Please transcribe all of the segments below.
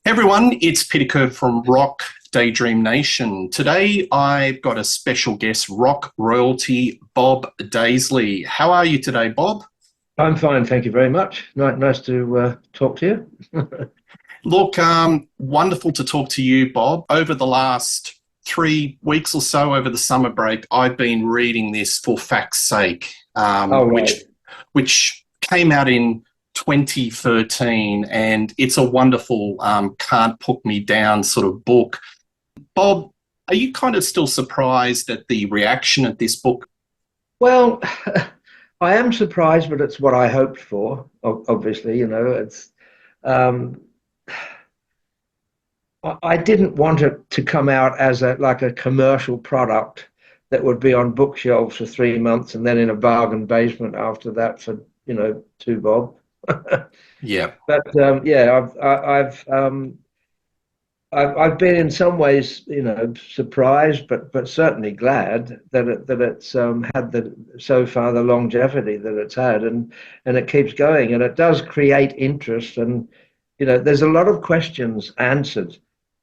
Everyone, it's Peter Kerr from Daydream Nation. Today I've got a special guest, rock royalty Bob Daisley. How are you today, Bob? I'm fine, thank you very much. Nice to talk to you. Look, wonderful to talk to you, Bob. Over the last 3 weeks or so, over the summer break, I've been reading this For Fact's Sake, Oh, right. which came out in 2013, and it's a wonderful can't put me down sort of book. Bob, are you kind of still surprised at the reaction at this book? Well, I am surprised, but it's what I hoped for. Obviously, it's. Um, I didn't want it to come out as a commercial product that would be on bookshelves for 3 months and then in a bargain basement after that for two bob. Yeah. But yeah, I've been in some ways, surprised, but certainly glad that it's had so far the longevity that it's had, and it keeps going, and it does create interest, and there's a lot of questions answered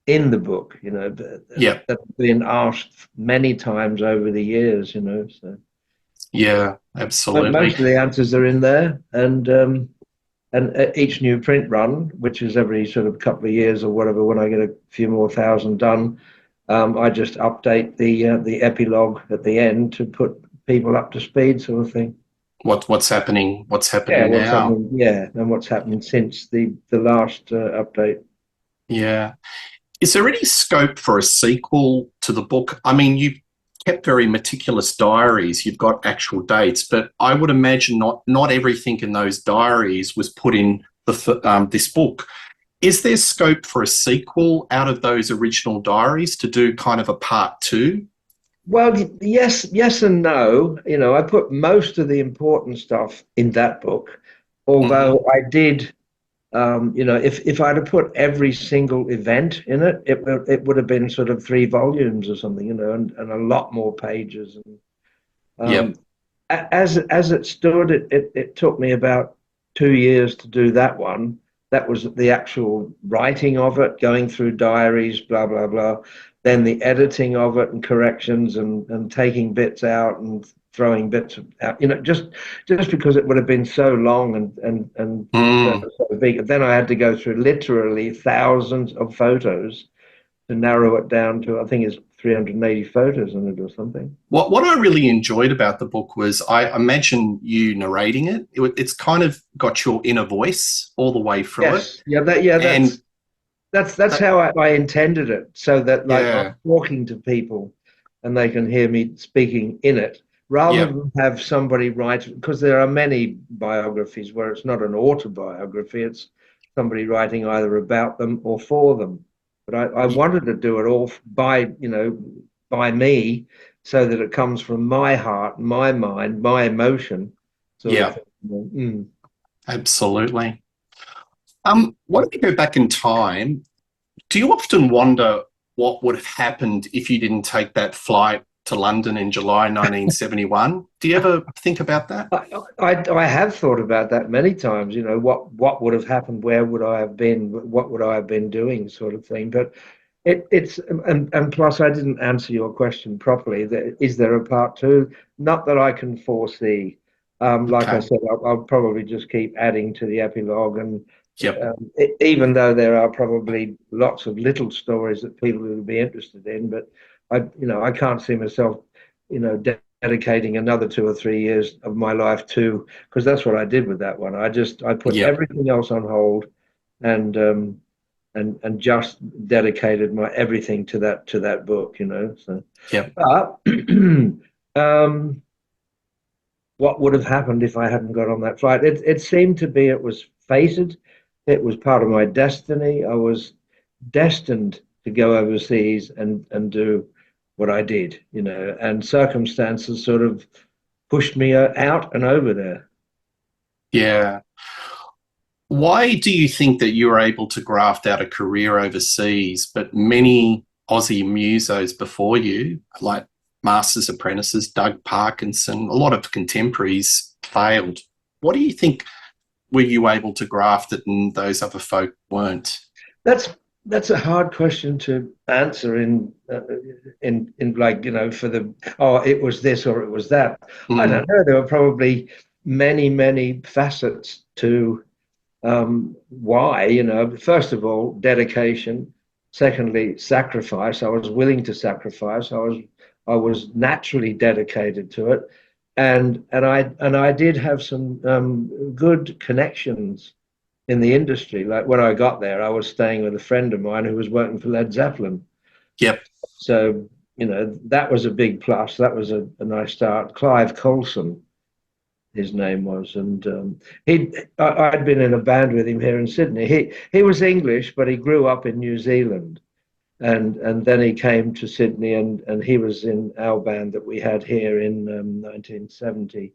in the book, Yeah. that have been asked many times over the years, so. Yeah, But absolutely. most of the answers are in there, and each new print run, which is every sort of couple of years or whatever, when I get a few more thousand done, I just update the epilogue at the end to put people up to speed, sort of thing. What's happening? What's Yeah, happening what's now? happening? Yeah, and what's happened since the last update. Yeah. Is there any scope for a sequel to the book? I mean, you've kept very meticulous diaries. You've got actual dates, but I would imagine not everything in those diaries was put in this book. Is there scope for a sequel out of those original diaries to do kind of a part two? Well, yes and no. I put most of the important stuff in that book, Hmm. although I did. If I'd have put every single event in it, it would have been sort of 3 volumes or something, and a lot more pages. And um, Yep. as it stood, it took me about 2 years to do that one. That was the actual writing of it, going through diaries, blah blah blah. Then the editing of it and corrections and taking bits out and throwing bits out. Just because it would have been so long and Mm. so big. Then I had to go through literally thousands of photos to narrow it down to, I think it's 380 photos in it or something. What I really enjoyed about the book was I imagine you narrating it. It's kind of got your inner voice all the way through it. Yes, yeah, And that's that, how I intended it, so that like I'm yeah, talking to people and they can hear me speaking in it, rather yeah, than have somebody write, because there are many biographies where it's not an autobiography, it's somebody writing either about them or for them. But I y- wanted to do it all by me, so that it comes from my heart, my mind, my emotion, sort of yeah, thing. Mm. absolutely. Why don't we go back in time? Do you often wonder what would have happened if you didn't take that flight to London in July 1971? Do you ever think about that? I have thought about that many times. What would have happened? Where would I have been? What would I have been doing? Sort of thing. But it's and plus, I didn't answer your question properly. Is there a part two? Not that I can foresee. Like I Okay. said, I'll probably just keep adding to the epilogue, and Yep. even though there are probably lots of little stories that people will be interested in, but I can't see myself, dedicating another 2 or 3 years of my life to, because that's what I did with that one. I put Yep. everything else on hold, and and just dedicated my everything to that book. So, Yep. but um, what would have happened if I hadn't got on that flight? It seemed to be, it was fated. It was part of my destiny. I was destined to go overseas and do what I did, and circumstances sort of pushed me out and over there. Yeah. Why do you think that you were able to graft out a career overseas, but many Aussie musos before you, like Masters Apprentices, Doug Parkinson, a lot of contemporaries failed? What do you think were you able to graft it and those other folk weren't? That's That's a hard question to answer in like, for the, oh, it was this or it was that. I don't Mm, know. There were probably many facets to why. First of all, dedication. Secondly, sacrifice. I was willing to sacrifice. I was naturally dedicated to it, and I did have some good connections in the industry. Like when I got there, I was staying with a friend of mine who was working for Led Zeppelin. yep. So, that was a big plus. That was a nice start. Clive Colson, his name was, and I'd been in a band with him here in Sydney. He was English, but he grew up in New Zealand, and then he came to Sydney, and he was in our band that we had here in 1970.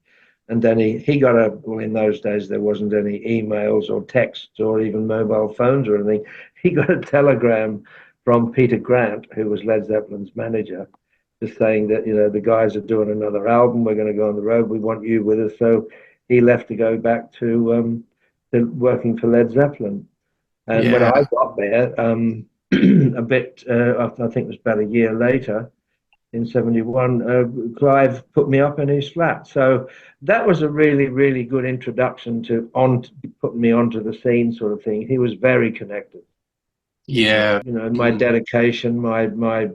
And then he got well, in those days, there wasn't any emails or texts or even mobile phones or anything. He got a telegram from Peter Grant, who was Led Zeppelin's manager, just saying that, the guys are doing another album. We're going to go on the road. We want you with us. So he left to go back to working for Led Zeppelin. And when I Yeah. got there, a bit, I think it was about a year later, in 71, Clive put me up in his flat. So that was a really good introduction to putting me onto the scene, sort of thing. He was very connected. Yeah. My Mm. dedication, my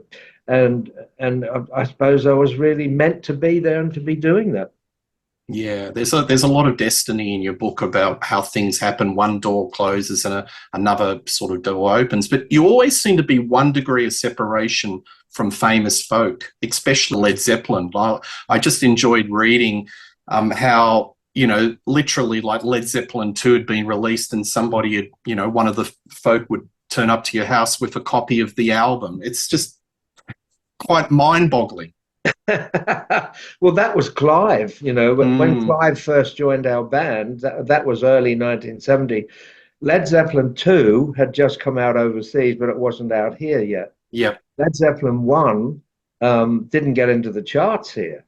and I suppose I was really meant to be there and to be doing that. Yeah, there's a lot of destiny in your book about how things happen. One door closes and another sort of door opens. But you always seem to be one degree of separation from famous folk, especially Led Zeppelin. I just enjoyed reading how, literally like Led Zeppelin 2 had been released and somebody had, one of the folk would turn up to your house with a copy of the album. It's just quite mind-boggling. Well, that was Clive. When Mm, Clive first joined our band, that was early 1970. Led Zeppelin 2 had just come out overseas, but it wasn't out here yet. yeah, Led Zeppelin 1 didn't get into the charts here,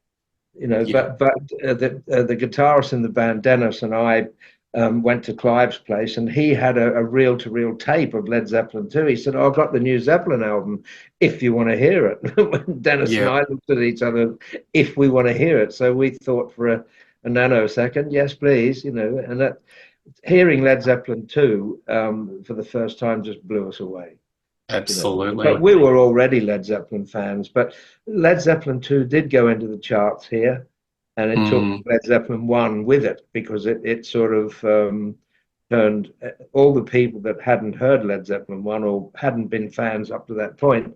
yeah, but the guitarist in the band, Dennis, and I went to Clive's place, and he had a reel-to-reel tape of Led Zeppelin 2. He said, "Oh, I've got the new Zeppelin album, if you want to hear it." When Dennis and yeah. I looked at each other, if we want to hear it. So we thought for a nanosecond, yes, please, and that hearing Led Zeppelin 2 for the first time just blew us away. But Absolutely. we were already Led Zeppelin fans. But Led Zeppelin 2 did go into the charts here, and it took Mm, Led Zeppelin 1 with it because it sort of turned all the people that hadn't heard Led Zeppelin 1 or hadn't been fans up to that point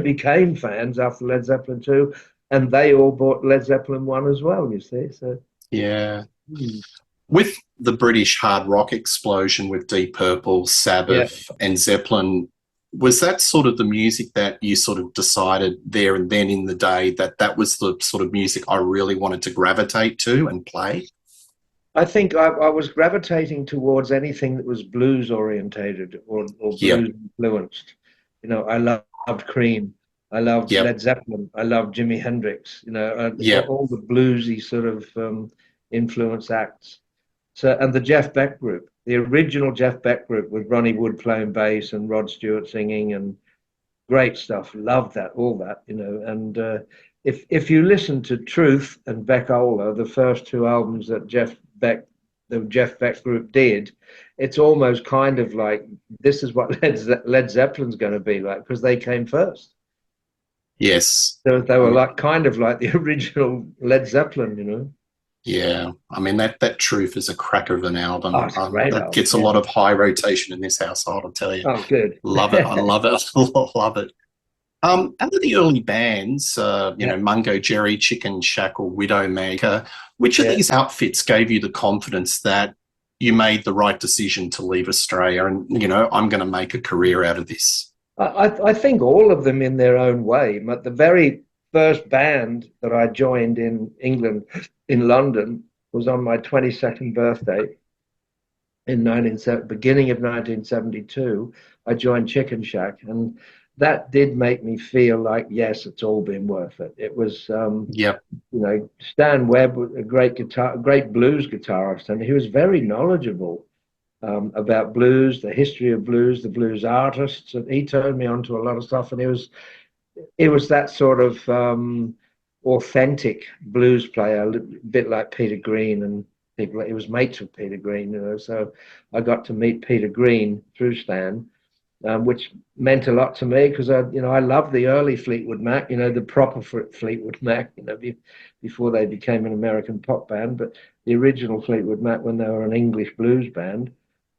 became fans after Led Zeppelin 2, and they all bought Led Zeppelin 1 as well, you see. So, yeah. hmm. With the British hard rock explosion with Deep Purple, Yeah. Sabbath, and Zeppelin, was that sort of the music that you sort of decided there and then in the day that that was the sort of music I really wanted to gravitate to and play? I think I was gravitating towards anything that was blues orientated or Yep, blues influenced. I loved Cream. I loved yep, Led Zeppelin. I loved Jimi Hendrix. yep, All the bluesy sort of influence acts. So, and the Jeff Beck group, the original Jeff Beck group with Ronnie Wood playing bass and Rod Stewart singing and great stuff. Loved that, all that, And if you listen to Truth and Beck Ola, the first two albums that the Jeff Beck group did, it's almost kind of like this is what Led Zeppelin's going to be like because they came first. yes. So they I were mean, like kind of like the original Led Zeppelin. yeah. I mean that Truth is a cracker of an Oh, album. it's a great That album. gets a Yeah. lot of high rotation in this household. I'll tell you, Oh, good. love it. I love it. I love it. Under the early bands, Yeah. Mungo Jerry, Chicken Shack, or Widowmaker, which of Yeah. these outfits gave you the confidence that you made the right decision to leave Australia and, I'm going to make a career out of this? I think all of them in their own way. But the very first band that I joined in England, in London, was on my 22nd birthday in beginning of 1972. I joined Chicken Shack, and that did make me feel like, yes, it's all been worth it. It was, Yep. Stan Webb, a great blues guitarist, and he was very knowledgeable. about blues, the history of blues, the blues artists. And he turned me on to a lot of stuff, and it was that sort of authentic blues player, a bit like Peter Green and people. He was mates with Peter Green, So I got to meet Peter Green through Stan, which meant a lot to me because I love the early Fleetwood Mac, the proper Fleetwood Mac, before they became an American pop band, but the original Fleetwood Mac when they were an English blues band.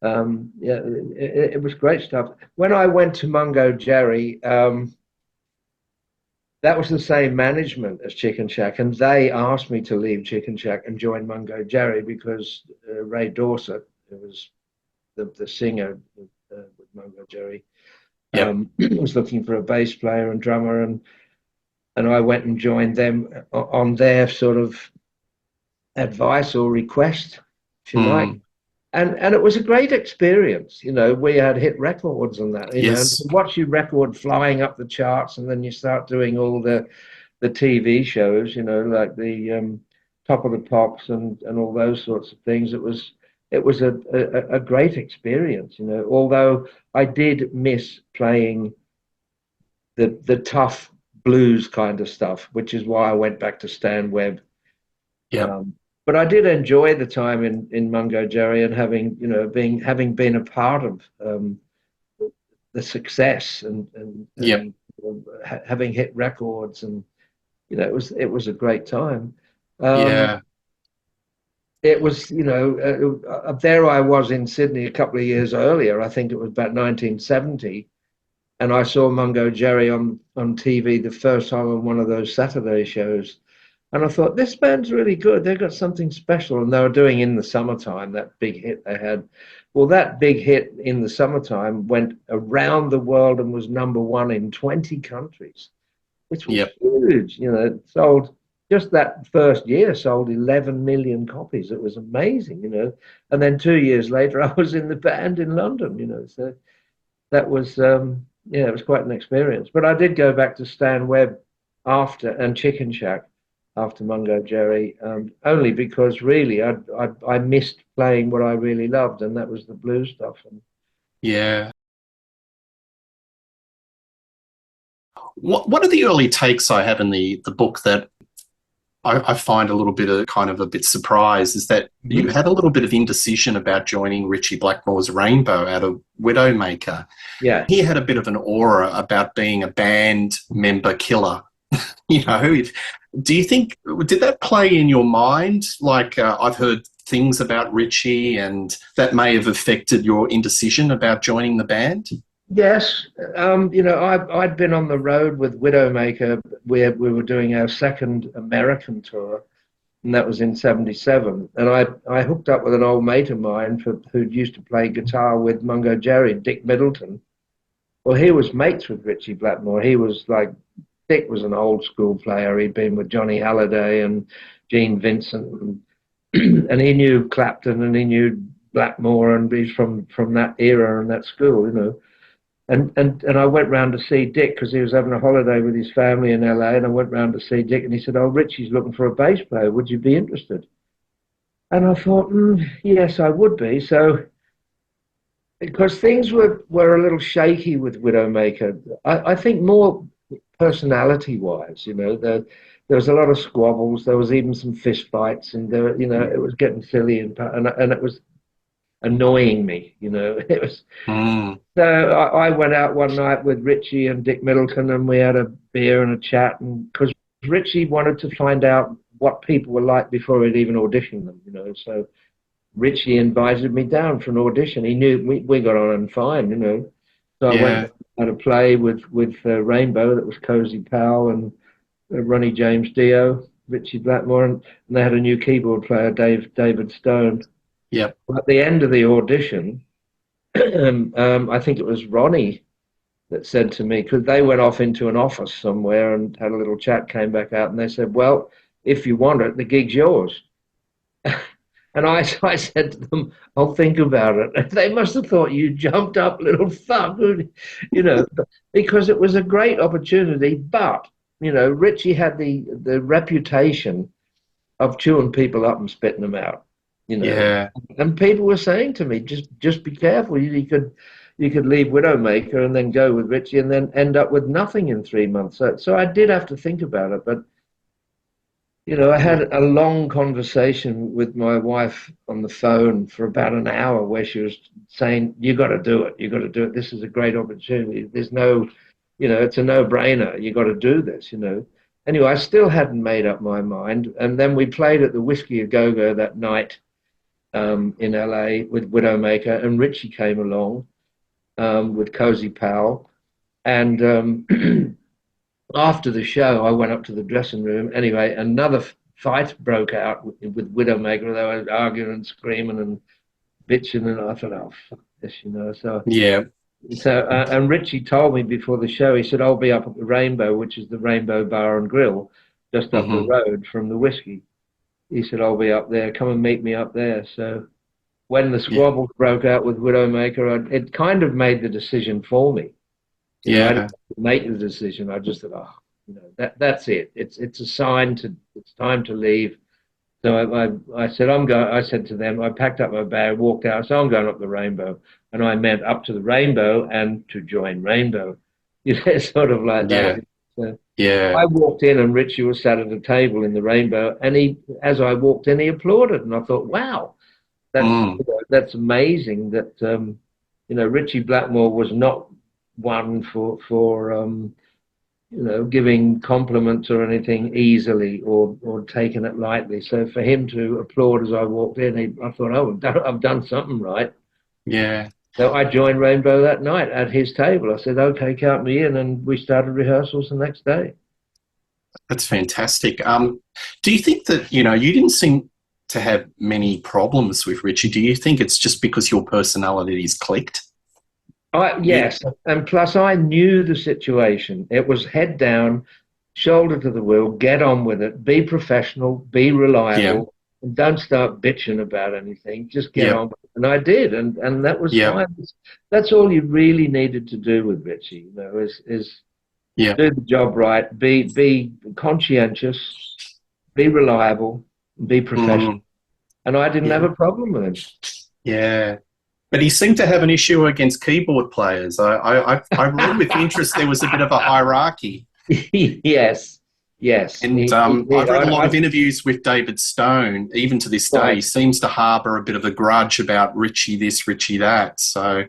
Yeah, it was great stuff. When I went to Mungo Jerry, that was the same management as Chicken Shack, and they asked me to leave Chicken Shack and join Mungo Jerry because Ray Dorset, who was the singer with Mungo Jerry, Yep. was looking for a bass player and drummer, and I went and joined them on their sort of advice or request, if you like. And it was a great experience. We had hit records and that, and to watch your record flying up the charts, and then you start doing all the TV shows, like the Top of the Pops and all those sorts of things. It was a great experience, although I did miss playing the tough blues kind of stuff, which is why I went back to Stan Webb. Yeah. But I did enjoy the time in Mungo Jerry, and having been a part of the success and having hit records, and it was a great time. Yeah. It was there I was in Sydney a couple of years earlier. I think it was about 1970, and I saw Mungo Jerry on TV the first time on one of those Saturday shows. And I thought, this band's really good. They've got something special. And they were doing In the Summertime, that big hit they had. Well, that big hit In the Summertime went around the world and was #1 in 20 countries, which was huge. Sold, just that first year, sold 11 million copies. It was amazing, And then 2 years later, I was in the band in London, So that was, it was quite an experience. But I did go back to Stan Webb and Chicken Shack after Mungo Jerry, only because really I missed playing what I really loved, and that was the blues stuff. Yeah. One of the early takes I have in the book that I find a little bit of kind of a bit surprised is that you had a little bit of indecision about joining Ritchie Blackmore's Rainbow out of Widowmaker. Yeah. He had a bit of an aura about being a band member killer. Do you think, did that play in your mind? Like, I've heard things about Ritchie, and that may have affected your indecision about joining the band? Yes. I'd been on the road with Widowmaker, where we were doing our second American tour, and that was in 77. And I hooked up with an old mate of mine who'd used to play guitar with Mungo Jerry, Dick Middleton. Well, he was mates with Ritchie Blackmore. He was like, Dick was an old school player. He'd been with Johnny Halliday and Gene Vincent, and he knew Clapton and he knew Blackmore, and he's from that era and that school, And I went round to see Dick because he was having a holiday with his family in LA, and I went round to see Dick, and he said, "Oh, Ritchie's looking for a bass player. Would you be interested?" And I thought, yes, I would be. So, because things were a little shaky with Widowmaker, I think more personality-wise, there was a lot of squabbles. There was even some fist fights, and it was getting silly, and it was annoying me, It was. So I went out one night with Ritchie and Dick Middleton, and we had a beer and a chat, and because Ritchie wanted to find out what people were like before he'd even auditioned them, So Ritchie invited me down for an audition. He knew we got on fine, So I went had a play with Rainbow that was Cozy Powell and Ronnie James Dio, Ritchie Blackmore, and they had a new keyboard player, David Stone. Yep. At the end of the audition, I think it was Ronnie that said to me, because they went off into an office somewhere and had a little chat, came back out, and they said, "Well, if you want it, the gig's yours." And I said to them, "I'll think about it." They must have thought, "You jumped up, little fuck," because it was a great opportunity. But, Ritchie had the reputation of chewing people up and spitting them out. you know. Yeah. And people were saying to me, just be careful. You could leave Widowmaker and then go with Ritchie and then end up with nothing in 3 months. So I did have to think about it. But, you know, I had a long conversation with my wife on the phone for about an hour where she was saying, you got to do it. You got to do it. This is a great opportunity. There's no, you know, it's a no-brainer. You got to do this, you know. Anyway, I still hadn't made up my mind. And then we played at the Whiskey A Go-Go that night in LA with Widowmaker, and Ritchie came along with Cozy Powell. And after the show, I went up to the dressing room. Anyway, another fight broke out with Widowmaker. They were arguing and screaming and bitching, and I thought, oh, fuck this, you know. Yeah. And Ritchie told me before the show, he said, I'll be up at the Rainbow, which is the Rainbow Bar and Grill, just up the road from the Whiskey. He said, I'll be up there. Come and meet me up there. So when the squabbles broke out with Widowmaker, it kind of made the decision for me. You know, I didn't make the decision. I just thought, oh, you know, that's it. It's a sign it's time to leave. So I said, I said to them, I packed up my bag, walked out. So I'm going up the Rainbow, and I meant up to the Rainbow and to join Rainbow. You know, sort of like that. So I walked in, and Ritchie was sat at a table in the Rainbow, and as I walked in, he applauded, and I thought, wow, that's amazing. That you know, Ritchie Blackmore was not one for you know, giving compliments or anything easily or taking it lightly. So for him to applaud as I walked in, I thought, oh, I've done something right. Yeah. So I joined Rainbow that night at his table. I said, okay, count me in, and we started rehearsals the next day. That's fantastic. Do you think that, you know, you didn't seem to have many problems with Ritchie? Do you think it's just because your personalities clicked? Yes, and plus I knew the situation. It was head down, shoulder to the wheel, get on with it, be professional, be reliable, and don't start bitching about anything. Just get on with it. And I did, and that was fine. That's all you really needed to do with Ritchie, you know, is do the job right, be conscientious, be reliable, be professional. And I didn't have a problem with him. Yeah. But he seemed to have an issue against keyboard players. I read with interest there was a bit of a hierarchy. Yes. And I've read a lot of interviews with David Stone. Even to this day, he seems to harbour a bit of a grudge about Ritchie this, Ritchie that. So,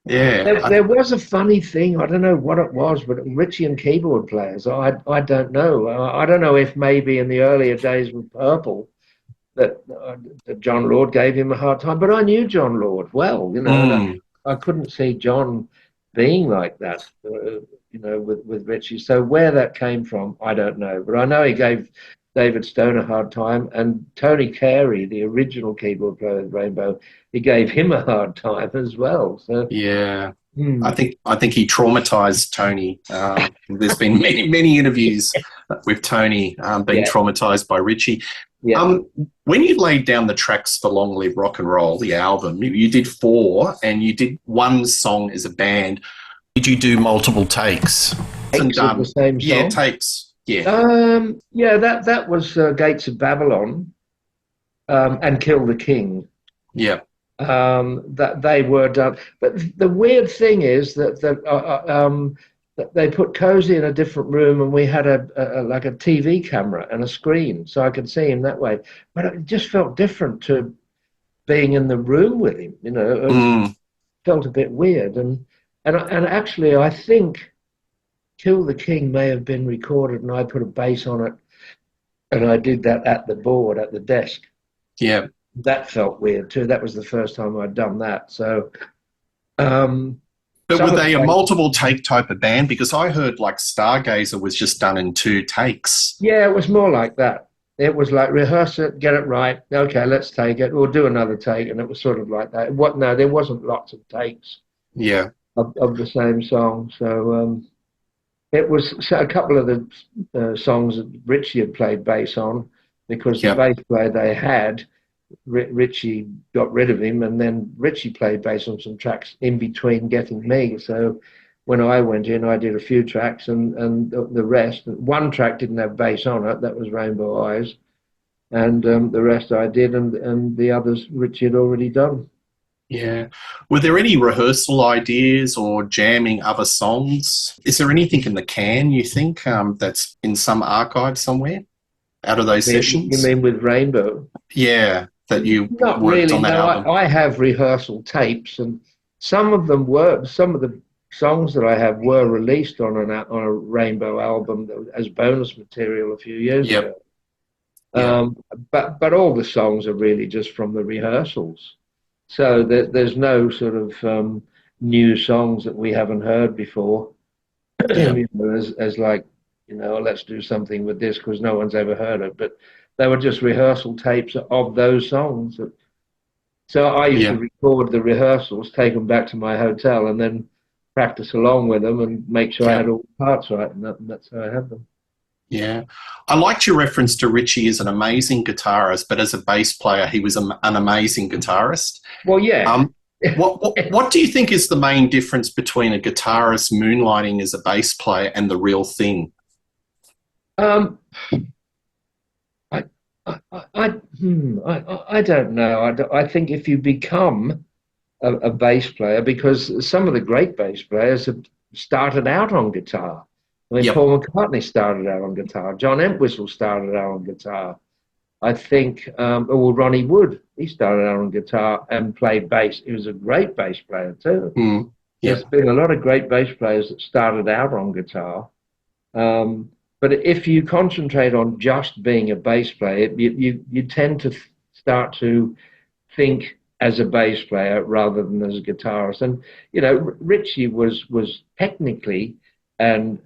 yeah. There was a funny thing. I don't know what it was, but Ritchie and keyboard players, I don't know. I don't know if maybe in the earlier days with Purple, that John Lord gave him a hard time, but I knew John Lord well, you know, and I couldn't see John being like that, you know, with Ritchie. So where that came from, I don't know, but I know he gave David Stone a hard time, and Tony Carey, the original keyboard player of Rainbow, he gave him a hard time as well. So I think he traumatized Tony. There's been many interviews with Tony being traumatized by Ritchie. When you laid down the tracks for Long Live Rock and Roll, the album, you did 4 and you did one song as a band. Did you do multiple takes? Takes of the same song? Yeah, takes. Yeah. That was Gates of Babylon and Kill the King. Yeah. That they were done. But the weird thing is that they put Cozy in a different room, and we had a like a TV camera and a screen, so I could see him that way. But it just felt different to being in the room with him. You know, it felt a bit weird. And actually, I think Kill the King may have been recorded, and I put a bass on it, and I did that at the board at the desk. Yeah, that felt weird too. That was the first time I'd done that. So. But were they a multiple take type of band? Because I heard like Stargazer was just done in 2 takes. Yeah, it was more like that. It was like rehearse it, get it right. Okay, let's take it. We'll do another take, and it was sort of like that. No, there wasn't lots of takes. Yeah. Of the same song. So it was a couple of the songs that Ritchie had played bass on, because the bass player they had, Ritchie got rid of him, and then Ritchie played bass on some tracks in between getting me. So when I went in, I did a few tracks, and the rest. One track didn't have bass on it. That was Rainbow Eyes. and the rest I did, and the others Ritchie had already done. Yeah. Were there any rehearsal ideas or jamming other songs? Is there anything in the can, you think, that's in some archive somewhere out of those You sessions? mean with Rainbow? Yeah, that you Not worked really. on that No, album. I have rehearsal tapes, and some of the songs that I have were released on a Rainbow album as bonus material a few years Yep. ago. Yeah. Um, but all the songs are really just from the rehearsals. So there's no sort of new songs that we haven't heard before. Yeah. As like, let's do something with this because no one's ever heard it. But they were just rehearsal tapes of those songs. So I used to Yeah. record the rehearsals, take them back to my hotel, and then practice along with them and make sure I Yeah. had all the parts right, and that's how I had them. Yeah. I liked your reference to Ritchie as an amazing guitarist, but as a bass player, he was an amazing guitarist. Well, yeah. What do you think is the main difference between a guitarist moonlighting as a bass player and the real thing? Um, I, I don't know. I think if you become a bass player, because some of the great bass players have started out on guitar. I mean, Yep. Paul McCartney started out on guitar. John Entwistle started out on guitar. I think, Ronnie Wood, he started out on guitar and played bass. He was a great bass player too. Mm. There's Yep. been a lot of great bass players that started out on guitar. But if you concentrate on just being a bass player, you tend to start to think as a bass player rather than as a guitarist. And Ritchie was technically and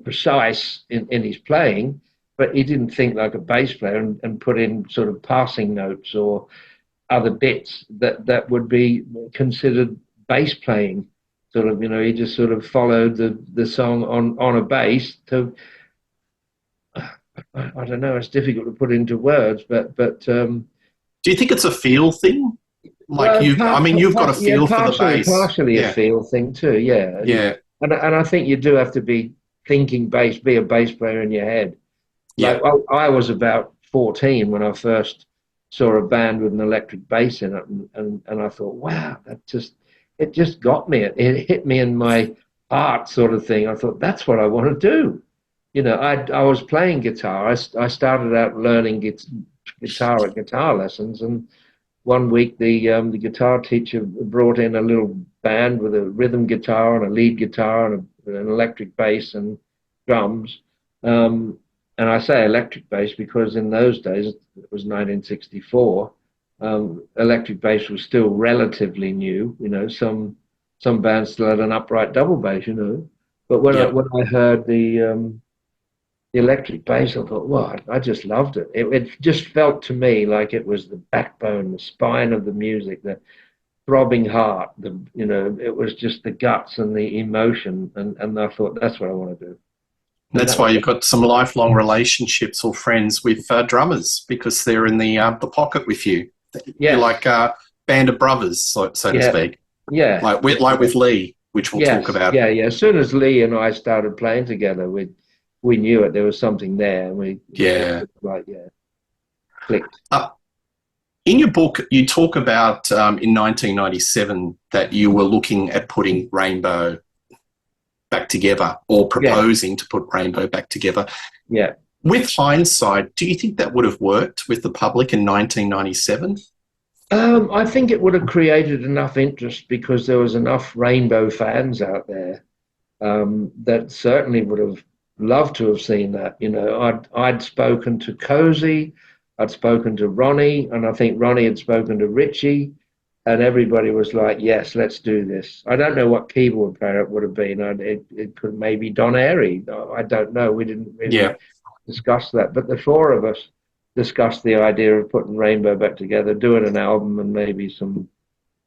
precise in his playing, but he didn't think like a bass player and put in sort of passing notes or other bits that would be considered bass playing. Sort of, he just sort of followed the song on a bass to. I don't know. It's difficult to put into words, but Do you think it's a feel thing? Like well, you've got a yeah, feel for the bass. partially a Yeah. feel thing too. Yeah, Yeah. and I think you do have to be thinking bass, be a bass player in your head. Like Yeah. I was about 14 when I first saw a band with an electric bass in it, and I thought, wow, it just got me. It hit me in my heart, sort of thing. I thought that's what I want to do. I was playing guitar. I started out learning guitar at guitar lessons, and one week the guitar teacher brought in a little band with a rhythm guitar and a lead guitar and an electric bass and drums. And I say electric bass because in those days, it was 1964, electric bass was still relatively new. Some bands still had an upright double bass. But Yeah. when I heard the electric bass, I thought, wow, I just loved it. It just felt to me like it was the backbone, the spine of the music, the throbbing heart. It was just the guts and the emotion, and I thought that's what I want to do. And That's that why was you've it. got some lifelong relationships or friends with drummers because they're in the pocket with you. You're Yes, like a band of brothers, so to yeah, speak. yeah, Like with Lee, which we'll talk yes, about. yeah, yeah. As soon as Lee and I started playing together, we knew it. There was something there, and we just Yeah. like, yeah, clicked. Uh, in your book, you talk about in 1997 that you were looking at putting Rainbow back together or Yeah, proposing to put Rainbow back together. yeah. With hindsight, do you think that would have worked with the public in 1997? I think it would have created enough interest because there was enough Rainbow fans out there that certainly would have loved to have seen that. I'd spoken to Cozy, I'd spoken to Ronnie, and I think Ronnie had spoken to Ritchie, and everybody was like, "Yes, let's do this." I don't know what keyboard player it would have been. It could maybe Don Airy. I don't know. We didn't really Yeah. discuss that, but the four of us discussed the idea of putting Rainbow back together, doing an album, and maybe some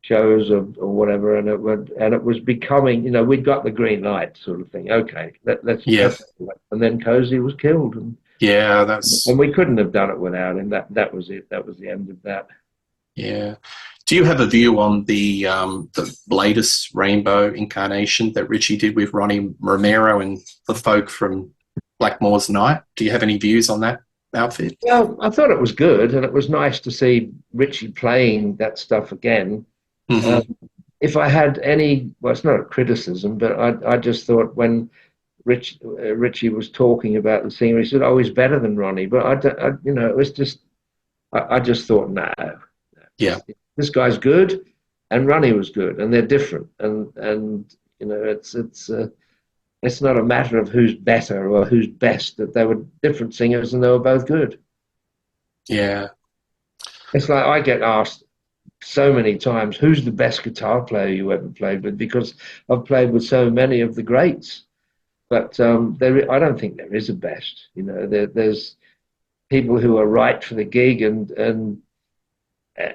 shows or whatever, and it was becoming, we'd got the green light, sort of thing. Okay, Yeah. let's do it. And then Cozy was killed, Yeah. and we couldn't have done it without him. That was it. That was the end of that. Yeah. Do you have a view on the latest Rainbow incarnation that Ritchie did with Ronnie Romero and the folk from Blackmore's Night? Do you have any views on that outfit? Well, I thought it was good, and it was nice to see Ritchie playing that stuff again. Hmm. Um, if I had any, well, it's not a criticism, but I just thought when Ritchie was talking about the singer, he said, "Oh, he's better than Ronnie." But it was just, I just thought, no, Yeah, this guy's good, and Ronnie was good, and they're different, and it's not a matter of who's better or who's best. That they were different singers, and they were both good. yeah, It's like I get asked so many times, who's the best guitar player you ever played with? Because I've played with so many of the greats. But I don't think there is a best. There's people who are right for the gig, and uh,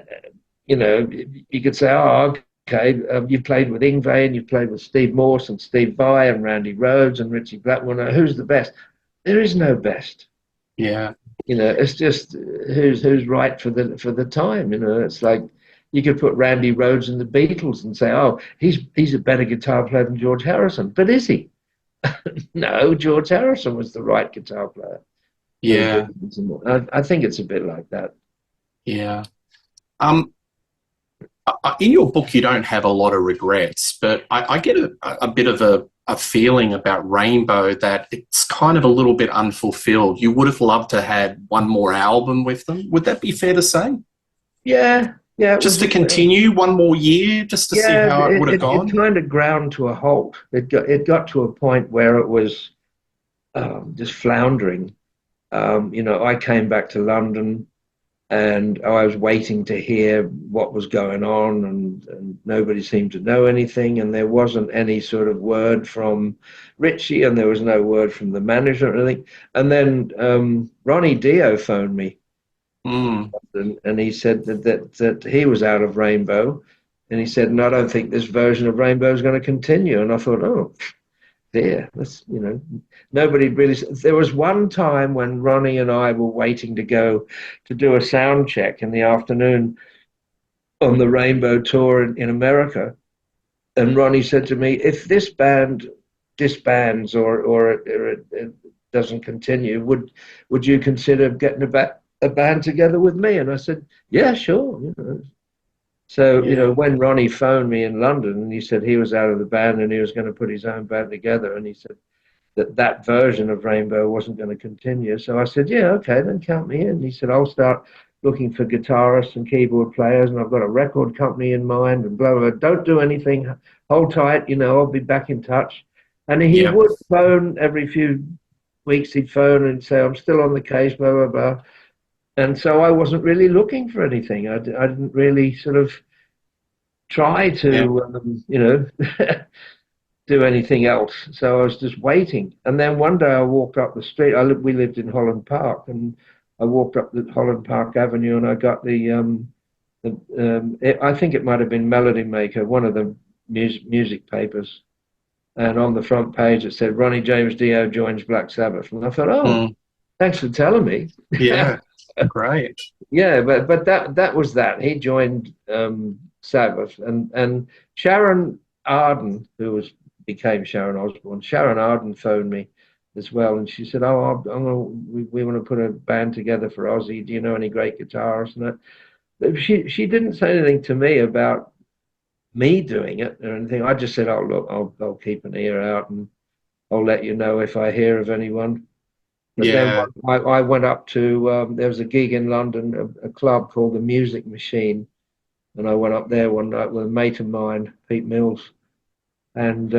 you could say, oh, okay, you've played with Yngwie, and you've played with Steve Morse and Steve Vai and Randy Rhoads and Ritchie Blackmore. Now, who's the best? There is no best. yeah, It's just who's right for the time. It's like you could put Randy Rhoads in the Beatles and say, oh, he's a better guitar player than George Harrison. But is he? No, George Harrison was the right guitar player for the yeah, Beatles. I think it's a bit like that. yeah. Um, in your book, you don't have a lot of regrets, but I get a bit of a feeling about Rainbow that it's kind of a little bit unfulfilled. You would have loved to had one more album with them. Would that be fair to say? Yeah, yeah, it Just was. to continue one more year, just to see Yeah, how it would have it gone? kind of ground to a halt. It got to a point where it was just floundering. I came back to London, and I was waiting to hear what was going on, and nobody seemed to know anything, and there wasn't any sort of word from Ritchie, and there was no word from the manager or anything. And then Ronnie Dio phoned me, Mm, and he said that he was out of Rainbow, and he said, "And I don't think this version of Rainbow is going to continue." And I thought, oh, there, nobody really. There was one time when Ronnie and I were waiting to go to do a sound check in the afternoon on the Rainbow tour in America, and Ronnie said to me, "If this band disbands or it doesn't continue, would you consider getting a band together with me?" And I said, "Yeah, sure." So, yeah, when Ronnie phoned me in London and he said he was out of the band and he was going to put his own band together, and he said that version of Rainbow wasn't going to continue. So I said, yeah, okay, then count me in. He said, I'll start looking for guitarists and keyboard players, and I've got a record company in mind, and blah, blah, blah. Don't do anything. Hold tight. I'll be back in touch. And he yeah, would phone every few weeks. He'd phone and say, I'm still on the case, blah, blah, blah. And so I wasn't really looking for anything. I didn't really sort of try yeah. to, do anything else. So I was just waiting. And then one day I walked up the street. We lived in Holland Park, and I walked up the Holland Park Avenue, and I got I think it might have been Melody Maker, one of the music papers. And on the front page it said Ronnie James Dio joins Black Sabbath, and I thought, oh, Mm, thanks for telling me. yeah, great. Yeah, but that was that. He joined Sabbath, and Sharon Arden, became Sharon Osbourne. Sharon Arden phoned me as well, and she said, "Oh, we want to put a band together for Aussie. Do you know any great guitarists?" And that. She didn't say anything to me about me doing it or anything. I just said, "Oh, look, I'll keep an ear out, and I'll let you know if I hear of anyone." But then Yeah. I went up to there was a gig in London, a club called the Music Machine, and I went up there one night with a mate of mine, Pete Mills, and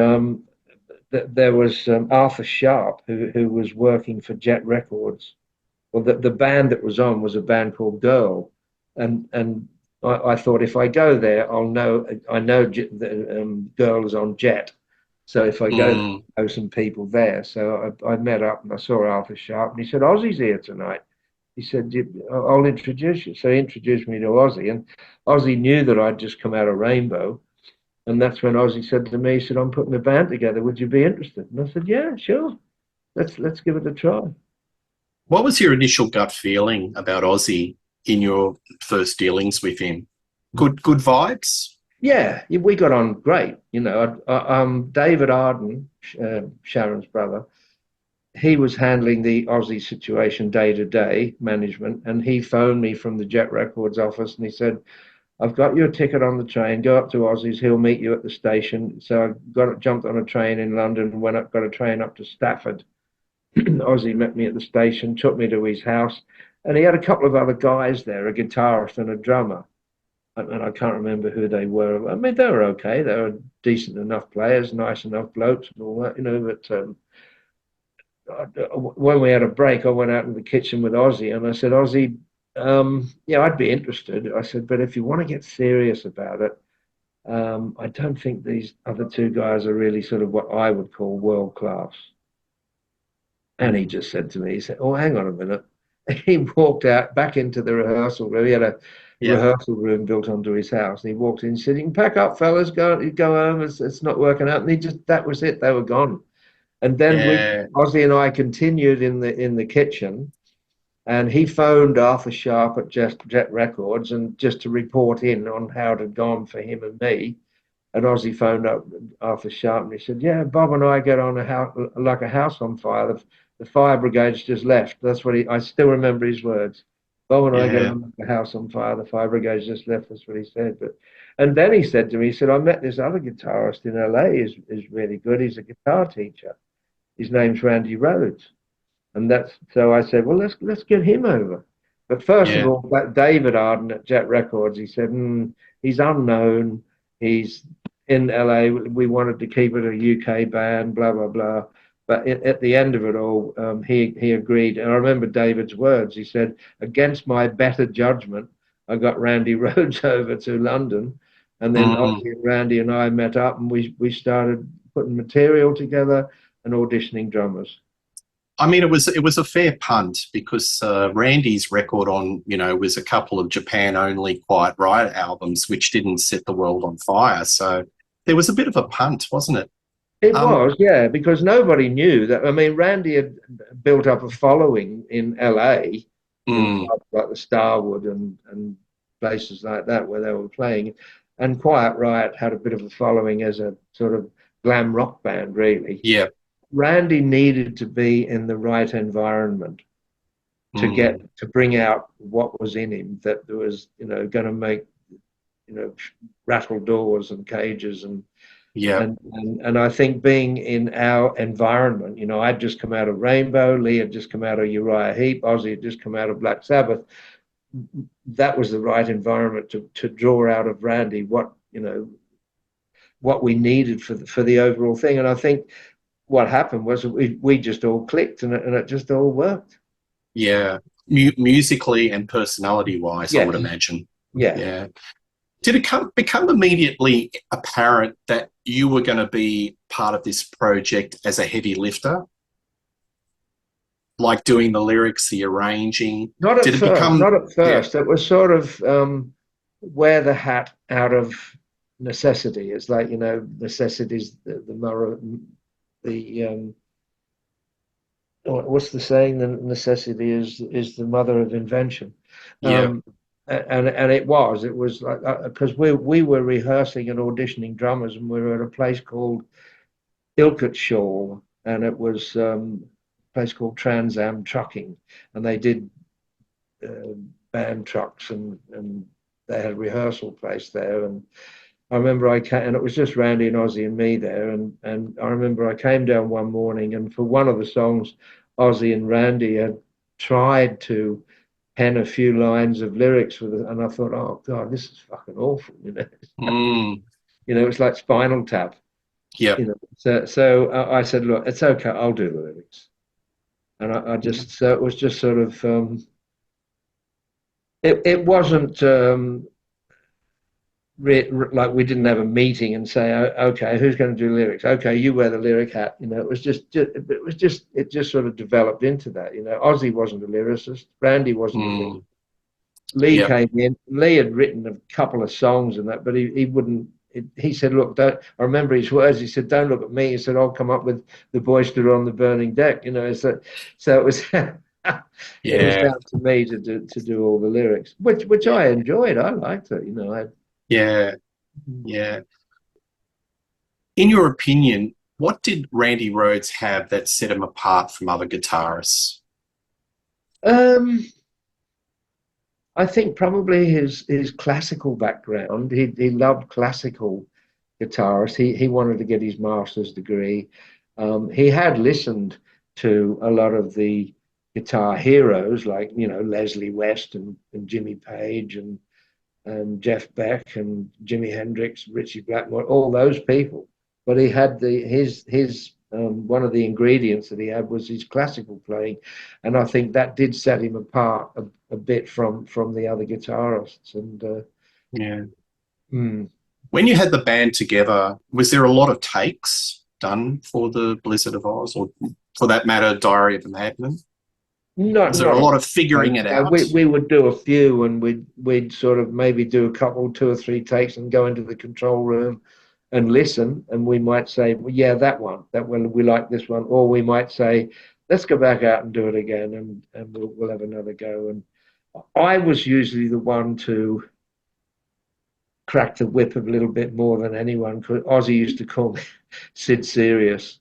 there was Arthur Sharp who was working for Jet Records. Well, the band that was on was a band called Girl, and I thought if I go there, I know the Girl is on Jet, so if I go there, Mm, I know some people there. So I met up and I saw Arthur Sharp, and he said, Ozzy's here tonight. He said, I'll introduce you. So he introduced me to Ozzy, and Ozzy knew that I'd just come out of Rainbow. And that's when Ozzy said to me, he said, I'm putting a band together. Would you be interested? And I said, yeah, sure. Let's give it a try. what was your initial gut feeling about Ozzy in your first dealings with him? Good vibes? Yeah, we got on great. David Arden, Sharon's brother, he was handling the Aussie situation day to day management, and he phoned me from the Jet Records office, and he said, "I've got you a ticket on the train. Go up to Aussie's. He'll meet you at the station." So I jumped on a train in London, and got a train up to Stafford. Aussie met me at the station, took me to his house, and he had a couple of other guys there, a guitarist and a drummer. And I can't remember who they were. I mean, they were okay. They were decent enough players, nice enough blokes, and all that, But when we had a break, I went out in the kitchen with Ozzy, and I said, "Ozzy, yeah, I'd be interested." I said, "But if you want to get serious about it, I don't think these other two guys are really sort of what I would call world class." And he just said to me, he said, "Oh, hang on a minute." He walked out back into the rehearsal room. He had a rehearsal room built onto his house, and he walked in and said, "You can pack up, fellas, go home. It's not working out." And that was it. They were gone. And then Ozzy and I continued in the kitchen, and he phoned Arthur Sharp at Jet Records and just to report in on how it had gone for him and me. And Ozzy phoned up Arthur Sharp and he said, "Yeah, Bob and I get on like a house on fire. The fire brigade's just left." That's what I still remember his words. "Bob and I get on like a house on fire. The fire brigade's just left." That's what he said. And then he said to me, he said, "I met this other guitarist in LA. Is really good. He's a guitar teacher. His name's Randy Rhoads." And so I said, "Well, let's get him over." But first of all, that David Arden at Jet Records, he said, "He's unknown. He's in LA. We wanted to keep it a UK band, blah, blah, blah." But at the end of it all, he agreed. And I remember David's words. He said, "Against my better judgment, I got Randy Rhoads over to London." And then Randy and I met up, and we started putting material together and auditioning drummers. I mean, it was a fair punt because Randy's record on, was a couple of Japan only Quiet Riot albums, which didn't set the world on fire. So there was a bit of a punt, wasn't it? It was, yeah, because nobody knew that. I mean, Randy had built up a following in LA, in clubs like the Starwood and places like that where they were playing. And Quiet Riot had a bit of a following as a sort of glam rock band, really. Yeah. Randy needed to be in the right environment to bring out what was in him that was, going to make, rattle doors and cages and I think being in our environment, I'd just come out of Rainbow, Lee had just come out of Uriah Heep, Ozzy had just come out of Black Sabbath. That was the right environment to draw out of Randy what we needed for the overall thing. And I think what happened was we just all clicked and it just all worked. Yeah, musically and personality-wise, yes. I would imagine. Yeah. Did it become immediately apparent that you were going to be part of this project as a heavy lifter? Like doing the lyrics, the arranging? Not at first. Yeah. It was sort of wear the hat out of necessity. It's like, necessity's the mother, what's the saying? The necessity is the mother of invention. Yeah. And it was like, because we were rehearsing and auditioning drummers, and we were at a place called Ilketshaw, and it was a place called Trans Am Trucking, and they did band trucks, and they had a rehearsal place there. And I remember and it was just Randy and Ozzy and me there, and I remember I came down one morning, and for one of the songs, Ozzy and Randy had tried to pen a few lines of lyrics and I thought, oh God, this is fucking awful, it's like Spinal Tap. Yeah. So I said, look, it's okay, I'll do the lyrics. And I just, so it was just sort of, it wasn't like we didn't have a meeting and say, okay, who's going to do lyrics? Okay, you wear the lyric hat. It just sort of developed into that. Ozzy wasn't a lyricist. Randy wasn't a lyricist. Lee came in. Lee had written a couple of songs and that, but he wouldn't. He said, look, don't. I remember his words. He said, don't look at me. He said, I'll come up with The Boy Stood on the Burning Deck. So it was. It was down to me to do all the lyrics, which I enjoyed. I liked it. Yeah. In your opinion, What did Randy Rhoads have that set him apart from other guitarists? Um, I think probably his classical background. He loved classical guitarist. He wanted to get his master's degree. He had listened to a lot of the guitar heroes like Leslie West and Jimmy Page and Jeff Beck and Jimi Hendrix, Ritchie Blackmore, all those people. But he had his one of the ingredients that he had was his classical playing, and I think that did set him apart a bit from the other guitarists. And Yeah. mm, When you had the band together, was there a lot of takes done for the Blizzard of Oz, or for that matter, Diary of a Madman? Was there a lot of figuring it out? We would do a few, and we'd sort of maybe do a couple, 2 or 3 takes, and go into the control room and listen. And we might say, well, yeah, that one, we like this one, or we might say, let's go back out and do it again, and we'll have another go. And I was usually the one to crack the whip a little bit more than anyone could. Ozzy used to call me Sid Serious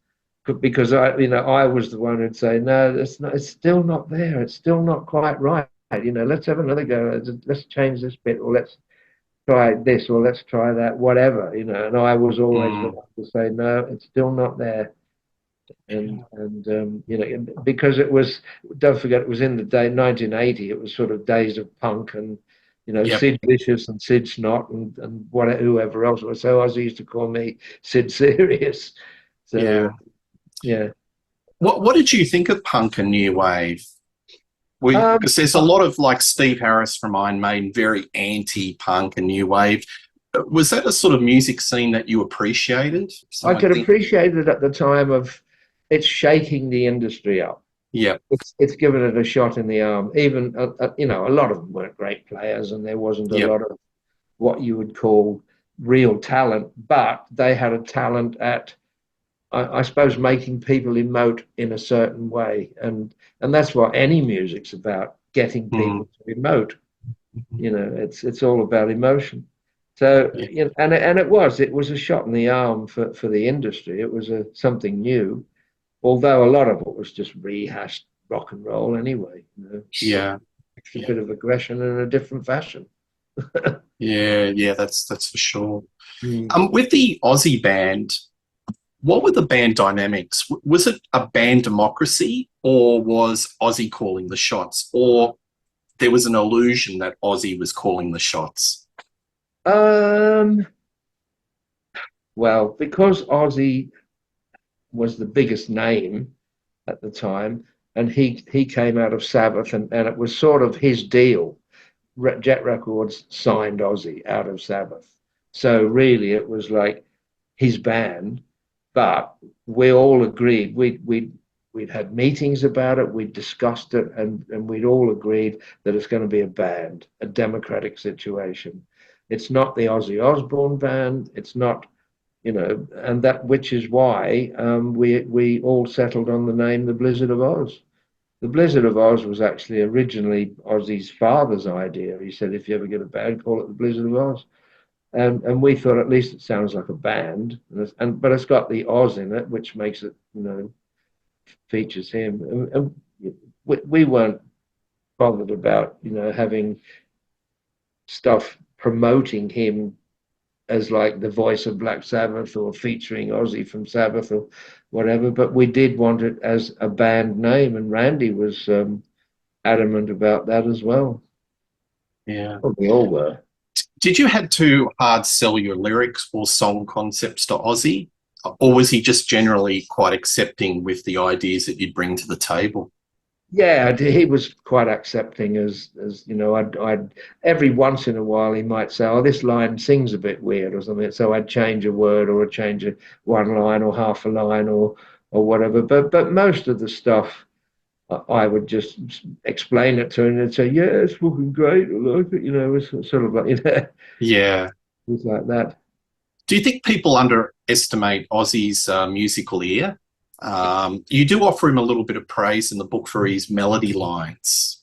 because I was the one who'd say, no, it's still not there. It's still not quite right. Let's have another go. Let's change this bit, or let's try this, or let's try that, whatever. And I was always the one to say, no, it's still not there. And because it was, don't forget, it was in the day 1980. It was sort of days of punk, and Yep. Sid Vicious and Sid Snot and whoever else was. So Ozzy used to call me Sid Serious. So yeah. What did you think of punk and new wave? Because there's a lot of, like, Steve Harris from Iron Maiden, very anti-punk and new wave. Was that a sort of music scene that you appreciated? I could appreciate it at the time of it's shaking the industry up. Yeah. It's given it a shot in the arm. Even a lot of them weren't great players, and there wasn't a lot of what you would call real talent, but they had a talent at, I suppose, making people emote in a certain way, and that's what any music's about: getting people to emote. It's all about emotion. So and it was a shot in the arm for the industry. It was something new, although a lot of it was just rehashed rock and roll anyway. Yeah. It's a bit of aggression in a different fashion. Yeah, that's for sure. With the Aussie band, what were the band dynamics? Was it a band democracy, or was Aussie calling the shots, or there was an illusion that Aussie was calling the shots? Well, because Ozzy was the biggest name at the time, and he came out of Sabbath, and it was sort of his deal. Jet Records signed Ozzy out of Sabbath, so really it was like his band. But we all agreed, we'd had meetings about it, we'd discussed it, and we'd all agreed that it's going to be a band, a democratic situation. It's not the Ozzy Osbourne band. It's not, and that, which is why we all settled on the name The Blizzard of Oz. The Blizzard of Oz was actually originally Ozzy's father's idea. He said, if you ever get a band, call it The Blizzard of Oz. And we thought, at least it sounds like a band, but it's got the Oz in it, which makes it, features him. And we weren't bothered about, having stuff promoting him as like the voice of Black Sabbath or featuring Ozzy from Sabbath or whatever, but we did want it as a band name, and Randy was adamant about that as well. Yeah. Well, we all were. Did you have to hard sell your lyrics or song concepts to Ozzy, or was he just generally quite accepting with the ideas that you'd bring to the table? Yeah, he was quite accepting. As I'd every once in a while he might say, "Oh, this line sings a bit weird" or something. So I'd change a word, or I'd change one line or half a line or whatever. But most of the stuff, I would just explain it to him and say, "Yeah, it's fucking great. I like it." It's sort of like Yeah. things like that. Do you think people underestimate Ozzy's musical ear? You do offer him a little bit of praise in the book for his melody lines.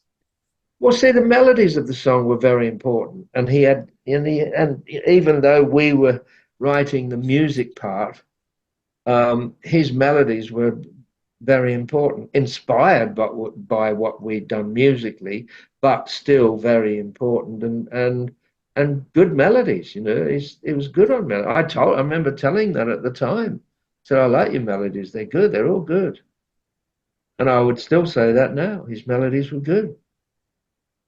Well, see, the melodies of the song were very important, and he had, and even though we were writing the music part, his melodies were very important, inspired by what we'd done musically, but still very important, and good melodies. You know, it was good on melody. I remember telling that at the time. So I like your melodies. They're good. They're all good. And I would still say that now. His melodies were good.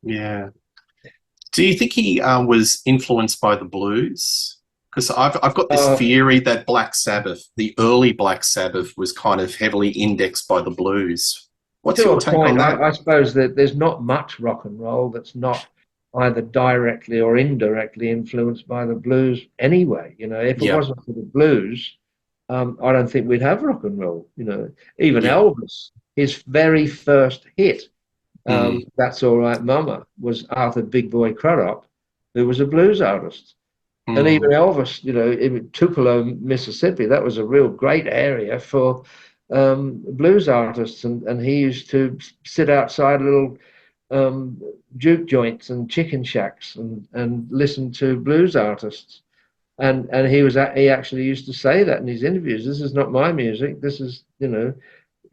Yeah. Do you think he was influenced by the blues? Because I've got this Uh, theory that Black Sabbath, the early Black Sabbath, was kind of heavily indexed by the blues. What's to your a take on point, that? I suppose that there's not much rock and roll that's not either directly or indirectly influenced by the blues anyway. You know, if it Yeah, wasn't for the blues, I don't think we'd have rock and roll. You know, even yeah. Elvis, his very first hit, Mm, "That's All Right, Mama," was Arthur Big Boy Crudup, who was a blues artist. And even mm, Elvis, you know, in Tupelo, Mississippi, that was a real great area for blues artists. And he used to sit outside little juke joints and chicken shacks and listen to blues artists. And he actually used to say that in his interviews. This is not my music. This is, you know,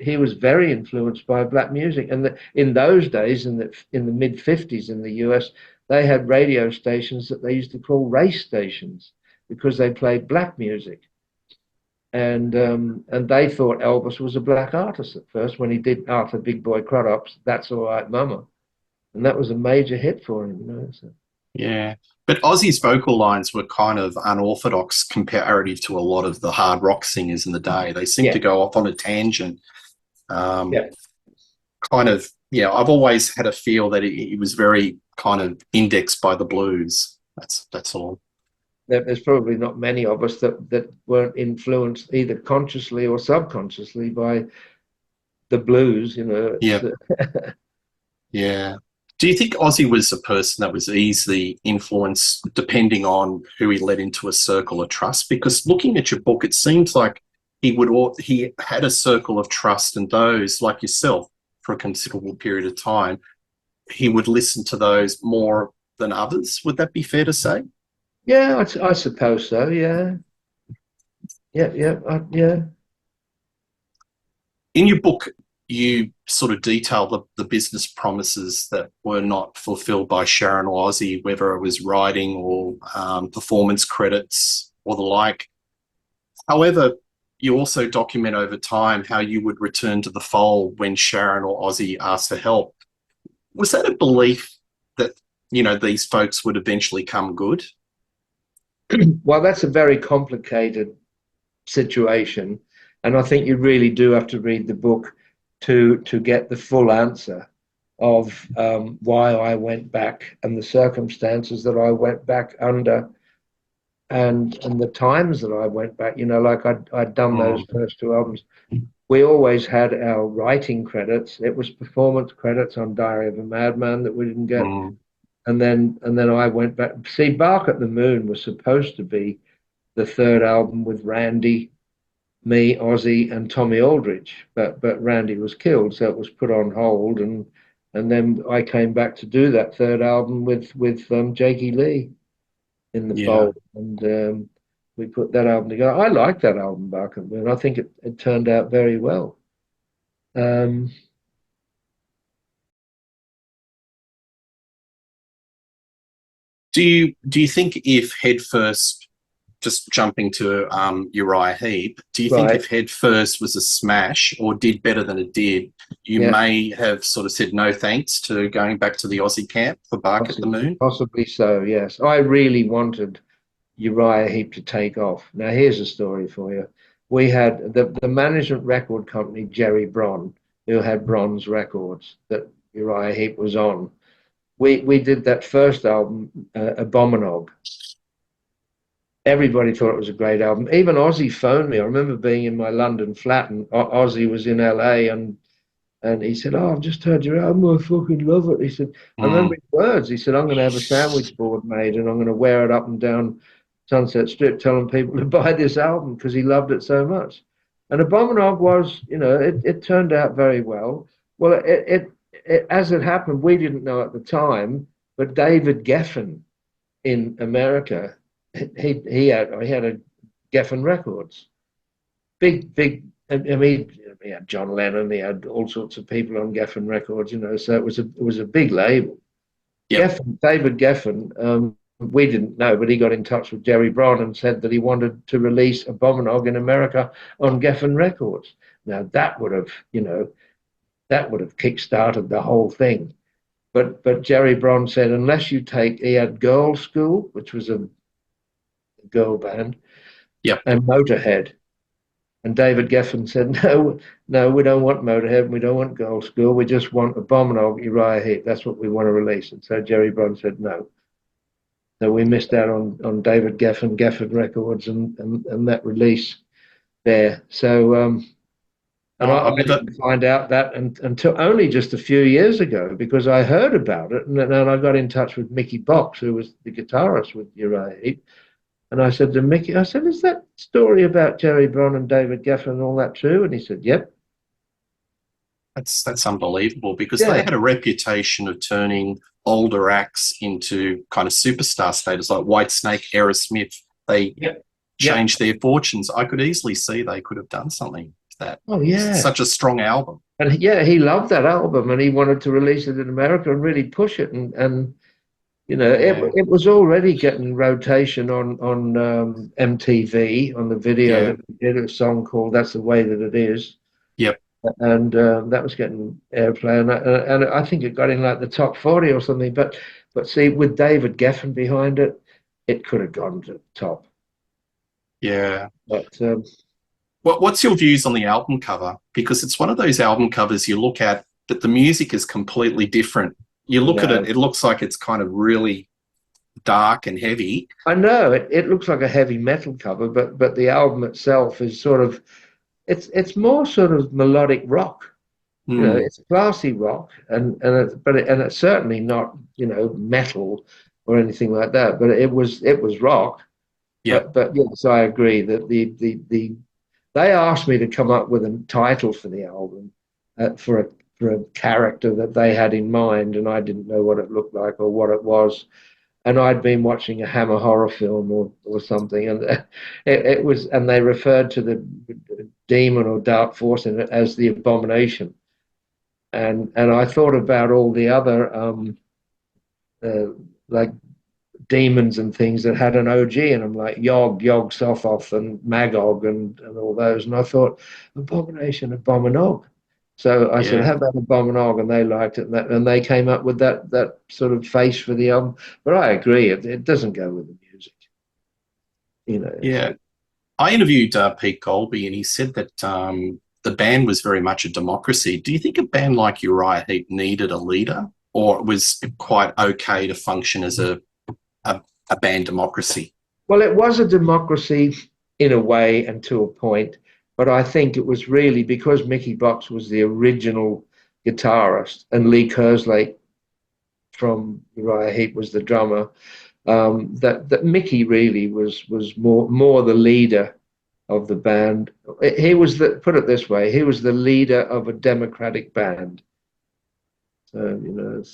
he was very influenced by black music. And in those days, in the mid 50s in the US, they had radio stations that they used to call race stations because they played black music. And they thought Elvis was a black artist at first when he did Arthur Big Boy Crudup's "That's All Right, Mama," and that was a major hit for him. You know, so. yeah. But Ozzy's vocal lines were kind of unorthodox comparative to a lot of the hard rock singers in the day. They seemed to Yeah, go off on a tangent. Um, yeah. kind of, yeah, I've always had a feel that it was very kind of indexed by the blues. That's all. There's probably not many of us that weren't influenced either consciously or subconsciously by the blues. You know, it's Yeah, yeah. Do you think Ozzy was a person that was easily influenced depending on who he let into a circle of trust? Because looking at your book, it seems like he had a circle of trust, and those like yourself for a considerable period of time, he would listen to those more than others. Would that be fair to say? yeah. I suppose so. Yeah, yeah. In your book, you sort of detail the business promises that were not fulfilled by Sharon or Ozzy, whether it was writing or performance credits or the like. However, you also document over time how you would return to the fold when Sharon or Ozzy asked for help. Was that a belief that, these folks would eventually come good? Well, that's a very complicated situation, and I think you really do have to read the book to get the full answer of why I went back and the circumstances that I went back under, and the times that I went back. You know, like I'd done those Mm, first two albums. We always had our writing credits. It was performance credits on Diary of a Madman that we didn't get. mm, And then I went back. See, Bark at the Moon was supposed to be the third album with Randy, me, Ozzy, and Tommy Aldridge, but Randy was killed, so it was put on hold, and then I came back to do that third album with Jakey Lee in the yeah. fold, and we put that album together. I like that album, Bark at the Moon. I think it turned out very well. Um, Do you think if Head First, just jumping to Uriah Heep, do you think right, if Head First was a smash or did better than it did, you yeah. may have sort of said no thanks to going back to the Aussie camp for Bark at the Moon? Possibly so, yes. I really wanted Uriah Heep to take off. Now, here's a story for you. We had the management record company, Jerry Bron, who had Bronze Records that Uriah Heep was on. We did that first album, Abominog. Everybody thought it was a great album. Even Ozzy phoned me. I remember being in my London flat, and Ozzy was in LA, and he said, "Oh, I've just heard your album. I fucking love it." He said, "I remember Mm, his words." He said, "I'm going to have a sandwich board made, and I'm going to wear it up and down Sunset Strip, telling people to buy this album because he loved it so much." And Abominov was, it turned out very well. Well, as it happened, we didn't know at the time, but David Geffen in America, he had a Geffen Records, big. I mean, he had John Lennon, he had all sorts of people on Geffen Records, you know. So it was a big label. Yep. David Geffen, we didn't know, but he got in touch with Jerry Bron and said that he wanted to release Abominog in America on Geffen Records. Now that would have, you know, that would have kick-started the whole thing. But Jerry Bron said, unless you take, he had Girl School, which was a girl band, Yep. and Motorhead. And David Geffen said, no, we don't want Motorhead, we don't want Girl School, we just want Abominog, Uriah Heep. That's what we want to release. And so Jerry Bron said no. So we missed out on David Geffen Records and that release there. So and I didn't find out that until only just a few years ago, because I heard about it, and then I got in touch with Mickey Box, who was the guitarist with Uriah Heep. And I said to Mickey, I said, is that story about Jerry Bron and David Geffen and all that true? And he said, yep. That's unbelievable, because they had a reputation of turning older acts into kind of superstar status, like Whitesnake, Aerosmith. They changed their fortunes. I could easily see they could have done something with that. Oh, yeah. It's such a strong album. And yeah, he loved that album, and he wanted to release it in America and really push it. And you know, it was already getting rotation on MTV, on the video that we did, a song called "That's the Way That It Is." Yep. And that was getting airplay, and I think it got in like the top 40 or something. But see, with David Geffen behind it, it could have gone to the top. Yeah. But what's your views on the album cover? Because it's one of those album covers you look at, but the music is completely different. You look at it, it looks like it's kind of really dark and heavy. I know it looks like a heavy metal cover, but the album itself is sort of, it's more sort of melodic rock. You know, it's classy rock, and it's certainly not, you know, metal or anything like that. But it was rock. Yeah. But yes, I agree that they asked me to come up with a title for the album for a character that they had in mind, and I didn't know what it looked like or what it was. And I'd been watching a Hammer horror film or something, and it was, and they referred to the demon or dark force in it as the Abomination. And I thought about all the other like demons and things that had an OG in them, like Yog Sothoth and Magog and all those. And I thought, Abomination, Abominog. So I said, how about Abominog? And they liked it, and they came up with that sort of face for the album. But I agree, it doesn't go with the music. You know. Yeah. I interviewed Pete Colby, and he said that the band was very much a democracy. Do you think a band like Uriah Heep needed a leader, or was it quite okay to function as a band democracy? Well, it was a democracy in a way and to a point. But I think it was really because Mickey Box was the original guitarist and Lee Kerslake from Uriah Heep was the drummer, that Mickey really was more the leader of the band. He was put it this way, he was the leader of a democratic band. So, you know,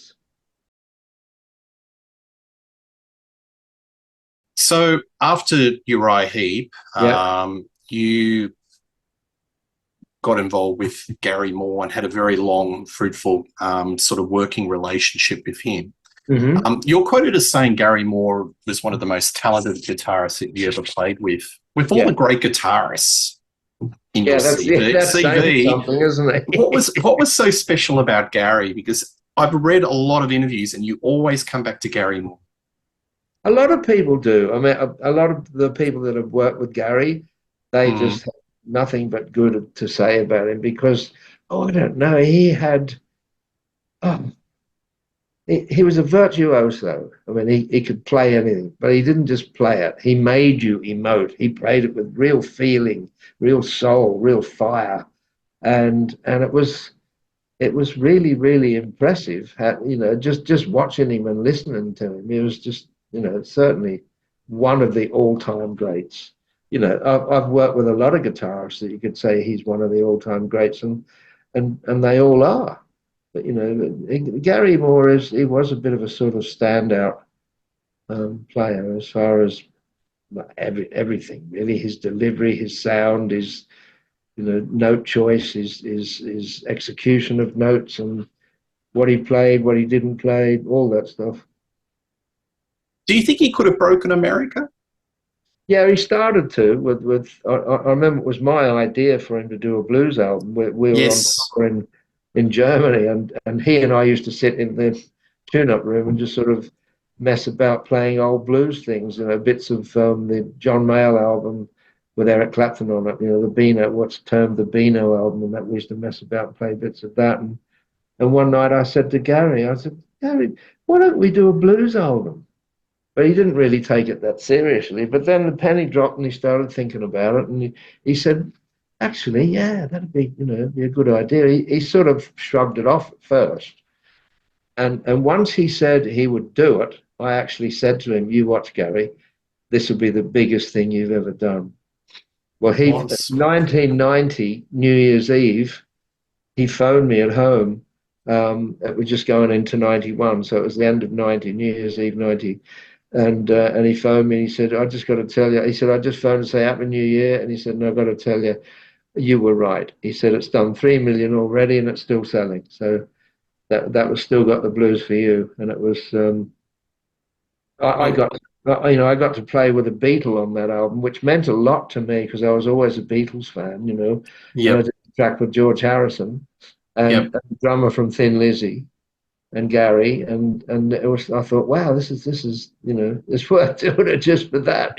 So after Uriah Heep, you got involved with Gary Moore and had a very long, fruitful sort of working relationship with him. Mm-hmm. You're quoted as saying Gary Moore was one of the most talented guitarists that you ever played with all the great guitarists in your CV. That's saying something, isn't it? what was so special about Gary? Because I've read a lot of interviews and you always come back to Gary Moore. A lot of people do. I mean, a lot of the people that have worked with Gary, they just have nothing but good to say about him because, I don't know, he had, he was a virtuoso. I mean, he could play anything, but he didn't just play it. He made you emote. He played it with real feeling, real soul, real fire. And it was really, really impressive. You know, just watching him and listening to him, it was just, you know, certainly one of the all-time greats. You know, I've worked with a lot of guitarists that you could say he's one of the all-time greats, and they all are. But you know, Gary Moore was a bit of a sort of standout player as far as everything really. His delivery, his sound, his note choice, his execution of notes, and what he played, what he didn't play, all that stuff. Do you think he could have broken America? Yeah, he started to with. I remember it was my idea for him to do a blues album. We were on Yes. tour in Germany, and he and I used to sit in the tune-up room and just sort of mess about playing old blues things, bits of the John Mayall album with Eric Clapton on it, the Beano, what's termed the Beano album, and that we used to mess about and play bits of that. And one night I said to Gary, Gary, why don't we do a blues album? But he didn't really take it that seriously. But then the penny dropped and he started thinking about it. And he said, actually, yeah, that'd be, be a good idea. He sort of shrugged it off at first. And once he said he would do it, I actually said to him, you watch, Gary, this will be the biggest thing you've ever done. Well, 1990, New Year's Eve, he phoned me at home. It was just going into 91. So it was the end of 90, New Year's Eve 90. And he phoned me and he said, I just got to tell you. He said, I just phoned to say Happy New Year. And he said, no, I've got to tell you, you were right. He said, it's done 3 million already and it's still selling. So that was Still Got the Blues for You. And it was, I got to play with a Beatle on that album, which meant a lot to me because I was always a Beatles fan, And I did a track with George Harrison and a drummer from Thin Lizzy and Gary, and it was. I thought, wow, this is it's worth doing it just for that.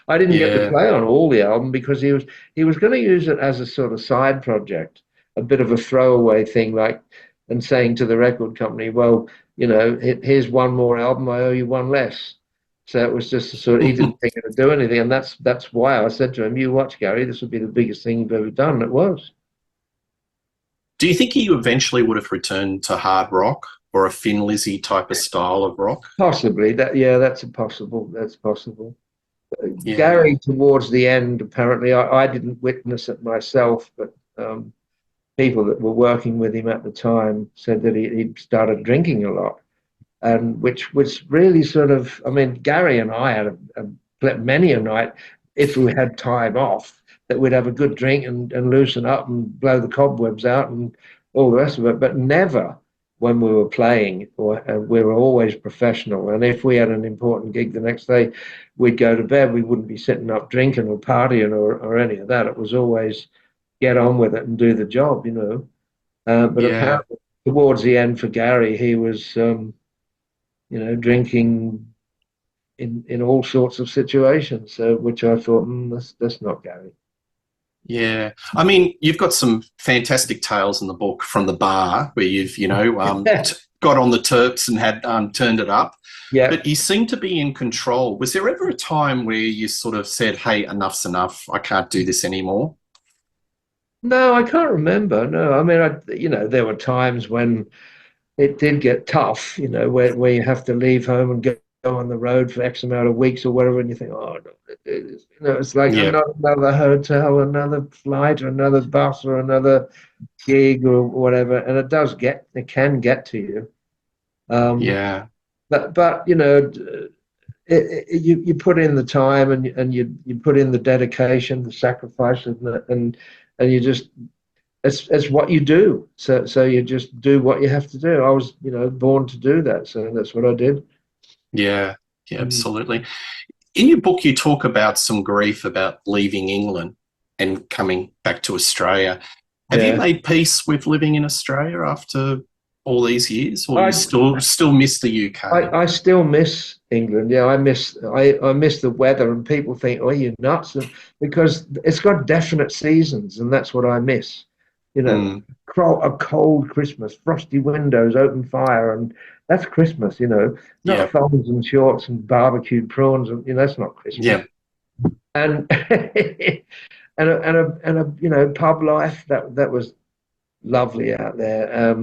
I didn't get to play on all the album because he was going to use it as a sort of side project, a bit of a throwaway thing, and saying to the record company, well, here's one more album, I owe you one less. So it was just he didn't think it would do anything, and that's why I said to him, you watch, Gary, this will be the biggest thing you've ever done. And it was. Do you think he eventually would have returned to hard rock or a Thin Lizzy type of style of rock? Possibly. That's possible. Yeah. Gary, towards the end, apparently, I didn't witness it myself, but people that were working with him at the time said that he started drinking a lot, and which was really sort of. I mean, Gary and I had many a night, if we had time off, that we'd have a good drink and loosen up and blow the cobwebs out and all the rest of it, but never when we were playing, we were always professional. And if we had an important gig the next day, we'd go to bed. We wouldn't be sitting up drinking or partying or any of that. It was always get on with it and do the job, But apparently towards the end for Gary, he was, drinking in all sorts of situations, which I thought, that's not Gary. Yeah. I mean, you've got some fantastic tales in the book from the bar where you've, got on the Terps and had turned it up. Yeah. But you seem to be in control. Was there ever a time where you sort of said, hey, enough's enough, I can't do this anymore? No, I can't remember. No, I mean, there were times when it did get tough, where you have to leave home and go on the road for X amount of weeks or whatever, and you think, oh, it's like another hotel, another flight, or another bus, or another gig, or whatever, and it can get to you. But you put in the time and you put in the dedication, the sacrifice, and you just. It's what you do. So you just do what you have to do. I was, born to do that. So that's what I did. Yeah, absolutely. In your book, you talk about some grief about leaving England and coming back to Australia. Have you made peace with living in Australia after all these years, or you still miss the UK? I still miss England. Yeah, I miss the weather, and people think, oh, you're nuts, because it's got definite seasons, and that's what I miss. A cold Christmas, frosty windows, open fire, and that's Christmas, not thongs and shorts and barbecued prawns, and that's not Christmas. Yeah. And and a pub life that was lovely out there.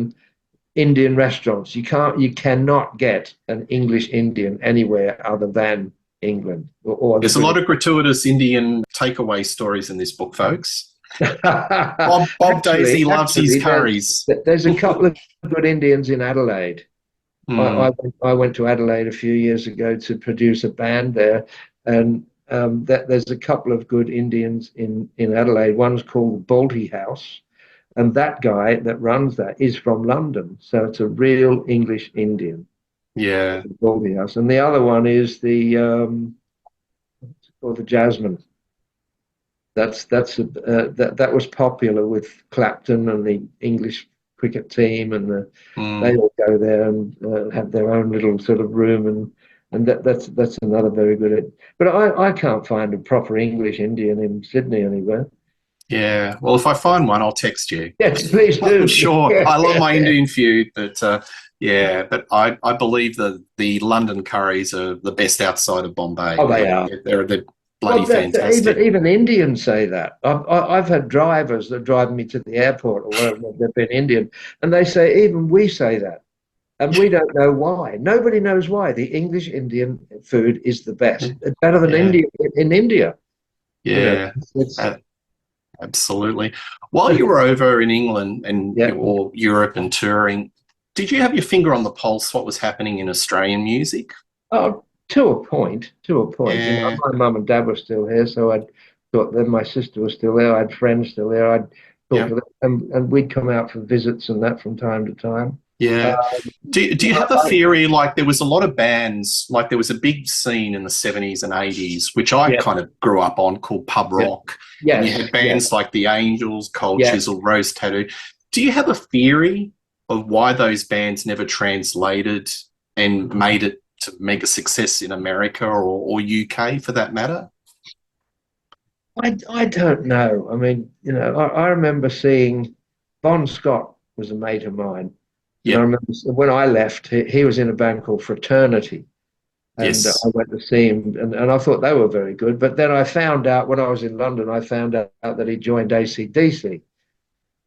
Indian restaurants, you cannot get an English Indian anywhere other than England. There's a lot of gratuitous Indian takeaway stories in this book, folks. Bob Daisley loves his curries. There's a couple of good Indians in Adelaide. I went to Adelaide a few years ago to produce a band there, and that there's a couple of good Indians in Adelaide. One's called Balti House, and that guy that runs that is from London, so it's a real English Indian. Yeah. Balti House, and the other one is the Jasmine. That was popular with Clapton and the English cricket team, and they all go there and have their own little sort of room, and that's another very good. But I can't find a proper English Indian in Sydney anywhere. Yeah. Well, if I find one, I'll text you. Yes, please do. I'm sure. I love my Indian food, but yeah, but I believe the London curries are the best outside of Bombay. Oh, they are. They're bloody fantastic. Even Indians say that. I've had drivers that drive me to the airport or wherever they've been Indian, and they say even we say that, and we don't know why. Nobody knows why. The English Indian food is the best. It's better than India in India. Yeah, absolutely. While you were over in England and or Europe and touring, did you have your finger on the pulse what was happening in Australian music? Oh, to a point. Yeah. You know, my mum and dad were still here, so I thought then my sister was still there. I had friends still there. I'd talk to them, and we'd come out for visits and that from time to time. Yeah. Do you have a theory, like there was a lot of bands, like there was a big scene in the 70s and 80s, which I kind of grew up on, called pub rock. Yeah. And you had bands like The Angels, Cold Chisel, Rose Tattoo. Do you have a theory of why those bands never translated and made it to mega success in America or UK for that matter? I don't know. I mean, you know, I remember seeing Bon Scott was a mate of mine. Yeah. I remember when I left, he was in a band called Fraternity. And I went to see him, and I thought they were very good. But then I found out when I was in London, I found out that he joined AC/DC.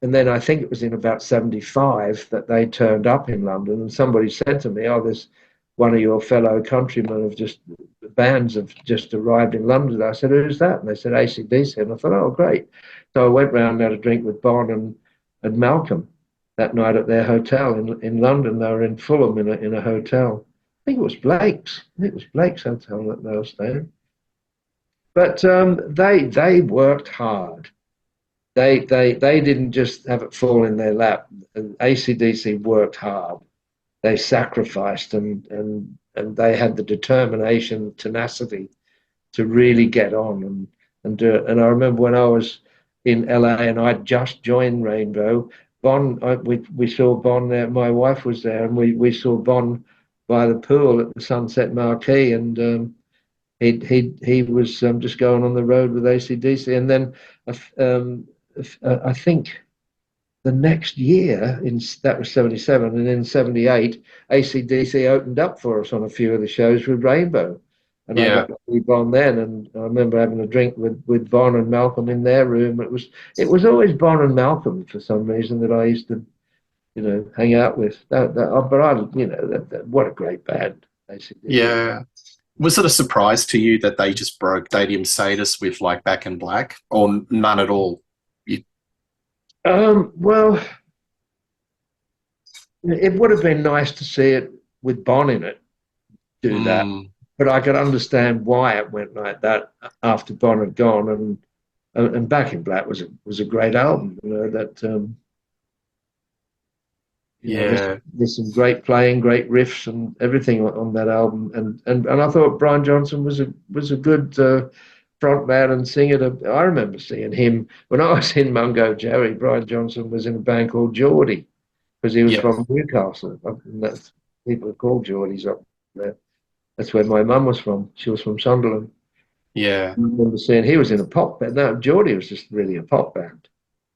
And then I think it was in about 75 that they turned up in London, and somebody said to me, "Oh, there's one of your fellow countrymen of just bands have just arrived in London." I said, "Who's that?" And they said, AC/DC. And I thought, "Oh, great." So I went round and had a drink with Bon and Malcolm that night at their hotel in London. They were in Fulham in a hotel. I think it was Blake's. I think it was Blake's hotel that they were staying. But they worked hard. They didn't just have it fall in their lap. AC/DC worked hard. They sacrificed and they had the determination, tenacity to really get on and do it. And I remember when I was in LA and I'd just joined Rainbow, we saw Bon there. My wife was there, and we saw Bon by the pool at the Sunset Marquee, and he was just going on the road with AC/DC. And then I think the next year, that was 77, and in 78, AC/DC opened up for us on a few of the shows with Rainbow. And I got to see Bon then, and I remember having a drink with Bon and Malcolm in their room. It was always Bon and Malcolm for some reason that I used to, you know, hang out with. But you know, what a great band, AC/DC. Yeah. Was it a surprise to you that they just broke Stadium status with like Back in Black, or none at all? Well, it would have been nice to see it with Bon in it, do that. But I could understand why it went like that after Bon had gone, and Back in Black was a great album. You know that. There's some great playing, great riffs, and everything on that album. And I thought Brian Johnson was a good front man and singer. I remember seeing him when I was in Mungo Jerry. Brian Johnson was in a band called Geordie because he was from Newcastle. And that's people are called Geordies up there. That's where my mum was from. She was from Sunderland. Yeah. I remember seeing he was in a pop band. No, Geordie was just really a pop band.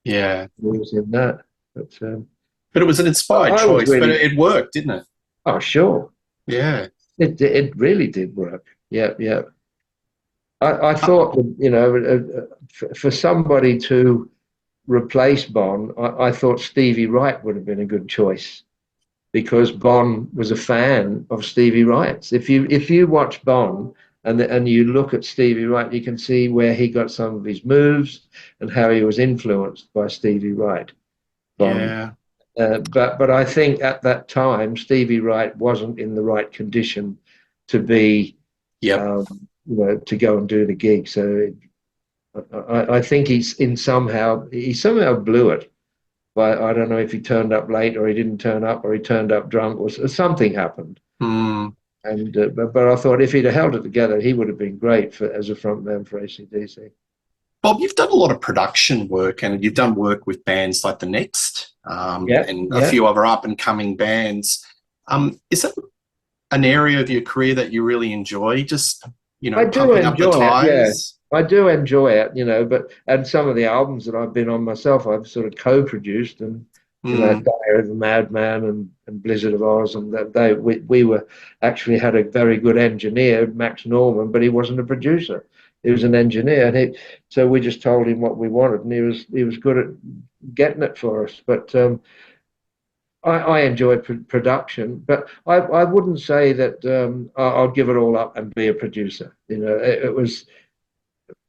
Yeah. He was in that. But it was an inspired choice, but it worked, didn't it? Oh, sure. Yeah. It really did work. Yeah, yeah. I thought that, you know, for somebody to replace Bon, I thought Stevie Wright would have been a good choice because Bon was a fan of Stevie Wright's. If you watch Bon and you look at Stevie Wright, you can see where he got some of his moves and how he was influenced by Stevie Wright. Bon. Yeah. But I think at that time Stevie Wright wasn't in the right condition to be to go and do the gig. So I think he somehow blew it. But I don't know if he turned up late or he didn't turn up or he turned up drunk or something happened. Mm. And but I thought if he'd have held it together, he would have been great as a frontman for AC/DC. Bob, you've done a lot of production work and you've done work with bands like The Next and a few other up-and-coming bands. Is that an area of your career that you really enjoy? Just, I do pumping up the enjoy it, yeah. tires? I do enjoy it, and some of the albums that I've been on myself, I've sort of co-produced, and Diary of a Madman and Blizzard of Oz, and we were actually had a very good engineer, Max Norman, but he wasn't a producer. He was an engineer, and so we just told him what we wanted, and he was good at getting it for us. But I enjoy production, but I wouldn't say that I'll give it all up and be a producer. It was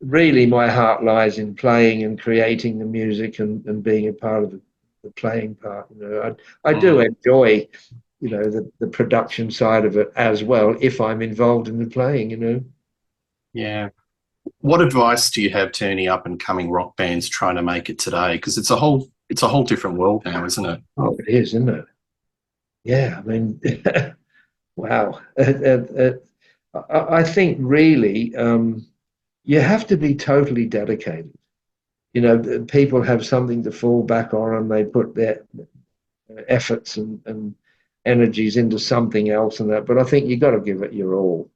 really my heart lies in playing and creating the music and being a part of the playing part. I do enjoy, the production side of it as well if I'm involved in the playing. Yeah. What advice do you have to any up and coming rock bands trying to make it today? Because it's a whole different world now, isn't it? Oh, it is, isn't it? Yeah, I mean, wow. I think really you have to be totally dedicated. People have something to fall back on and they put their efforts and energies into something else and that. But I think you got to give it your all.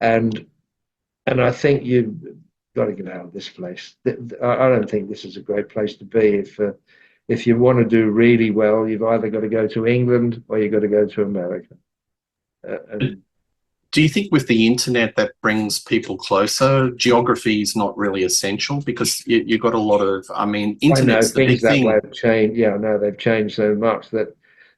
And I think you've got to get out of this place. I don't think this is a great place to be. If you want to do really well, you've either got to go to England or you've got to go to America. Do you think with the internet that brings people closer? Geography is not really essential because you've got a lot of, internet's the big thing. Have changed. Yeah, I know they've changed so much that,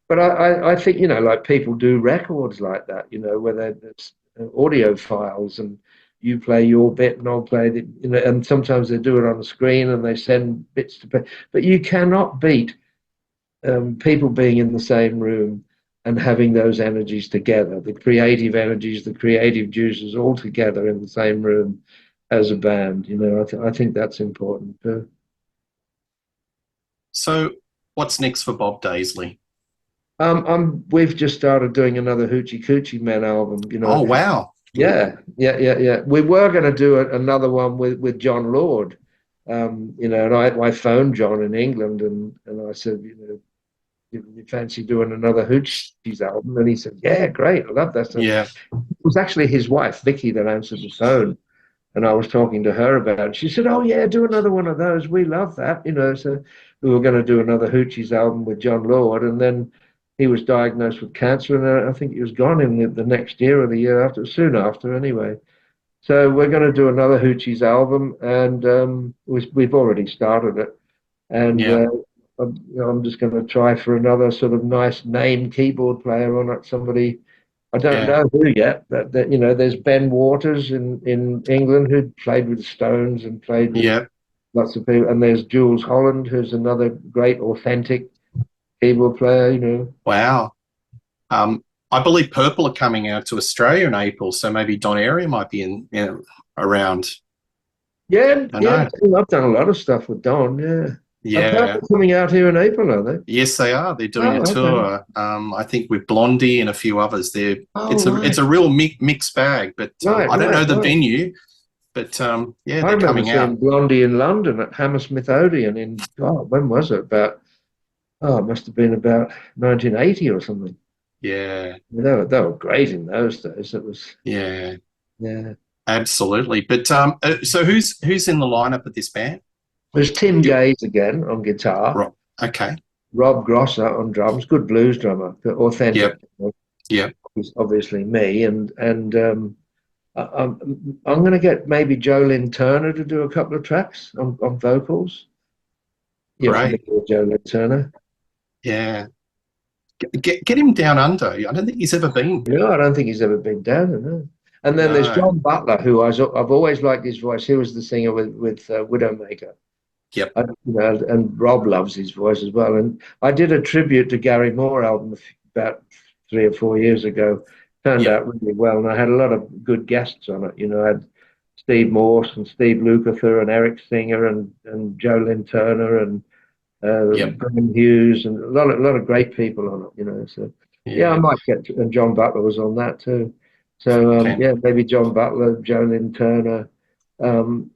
but I think, like people do records like that, where there's audio files and you play your bit and I'll play the, and sometimes they do it on the screen and they send bits to play, but you cannot beat people being in the same room and having those energies together, the creative energies, the creative juices all together in the same room as a band. I think that's important too. So what's next for Bob Daisley? We've just started doing another Hoochie Coochie Men album. Oh, wow. Yeah. We were going to do another one with John Lord, and I phoned John in England and I said, you fancy doing another Hoochie's album? And he said, yeah, great, I love that. So yeah. It was actually his wife, Vicky, that answered the phone, and I was talking to her about it. She said, oh yeah, do another one of those. We love that, So we were going to do another Hoochie's album with John Lord, and then he was diagnosed with cancer, and I think he was gone in the next year or the year after, soon after anyway. So we're going to do another Hoochie's album, and we've already started it. And I'm just going to try for another sort of nice name keyboard player on it. Somebody, I don't know who yet, but there's Ben Waters in England who played with the Stones and played with lots of people. And there's Jules Holland, who's another great authentic keyboard player, Wow. I believe Purple are coming out to Australia in April, so maybe Don Area might be around. Yeah, I've done a lot of stuff with Don, Yeah. Purple coming out here in April, are they? Yes, they are. They're doing a tour. Okay. I think with Blondie and a few others. It's a real mixed bag, but I don't know the venue. But they're coming out. Blondie in London at Hammersmith Odeon when was it? It must have been about 1980 or something. Yeah. They were great in those days. It was. Yeah. Yeah. Absolutely. But so who's in the lineup of this band? There's Tim Gaze again on guitar. Okay. Rob Grosser on drums, good blues drummer, authentic. Yep. Obviously me, and I'm going to get maybe Jolyn Turner to do a couple of tracks on vocals. Right. Jolyn Turner. Yeah. Get him down under. I don't think he's ever been. I don't think he's ever been down there. No. And then there's John Butler, who I've always liked his voice. He was the singer with Widowmaker. Yep. And Rob loves his voice as well. And I did a tribute to Gary Moore album about 3 or 4 years ago, Turned Yep. out really well, and I had a lot of good guests on it. I had Steve Morse and Steve Lukather and Eric Singer and Joe Lynn Turner and Yep. Graham Hughes and a lot of great people on it. So yeah, I Yeah. might get and John Butler was on that too. So Okay. yeah, maybe John Butler, Joe Lynn Turner, um,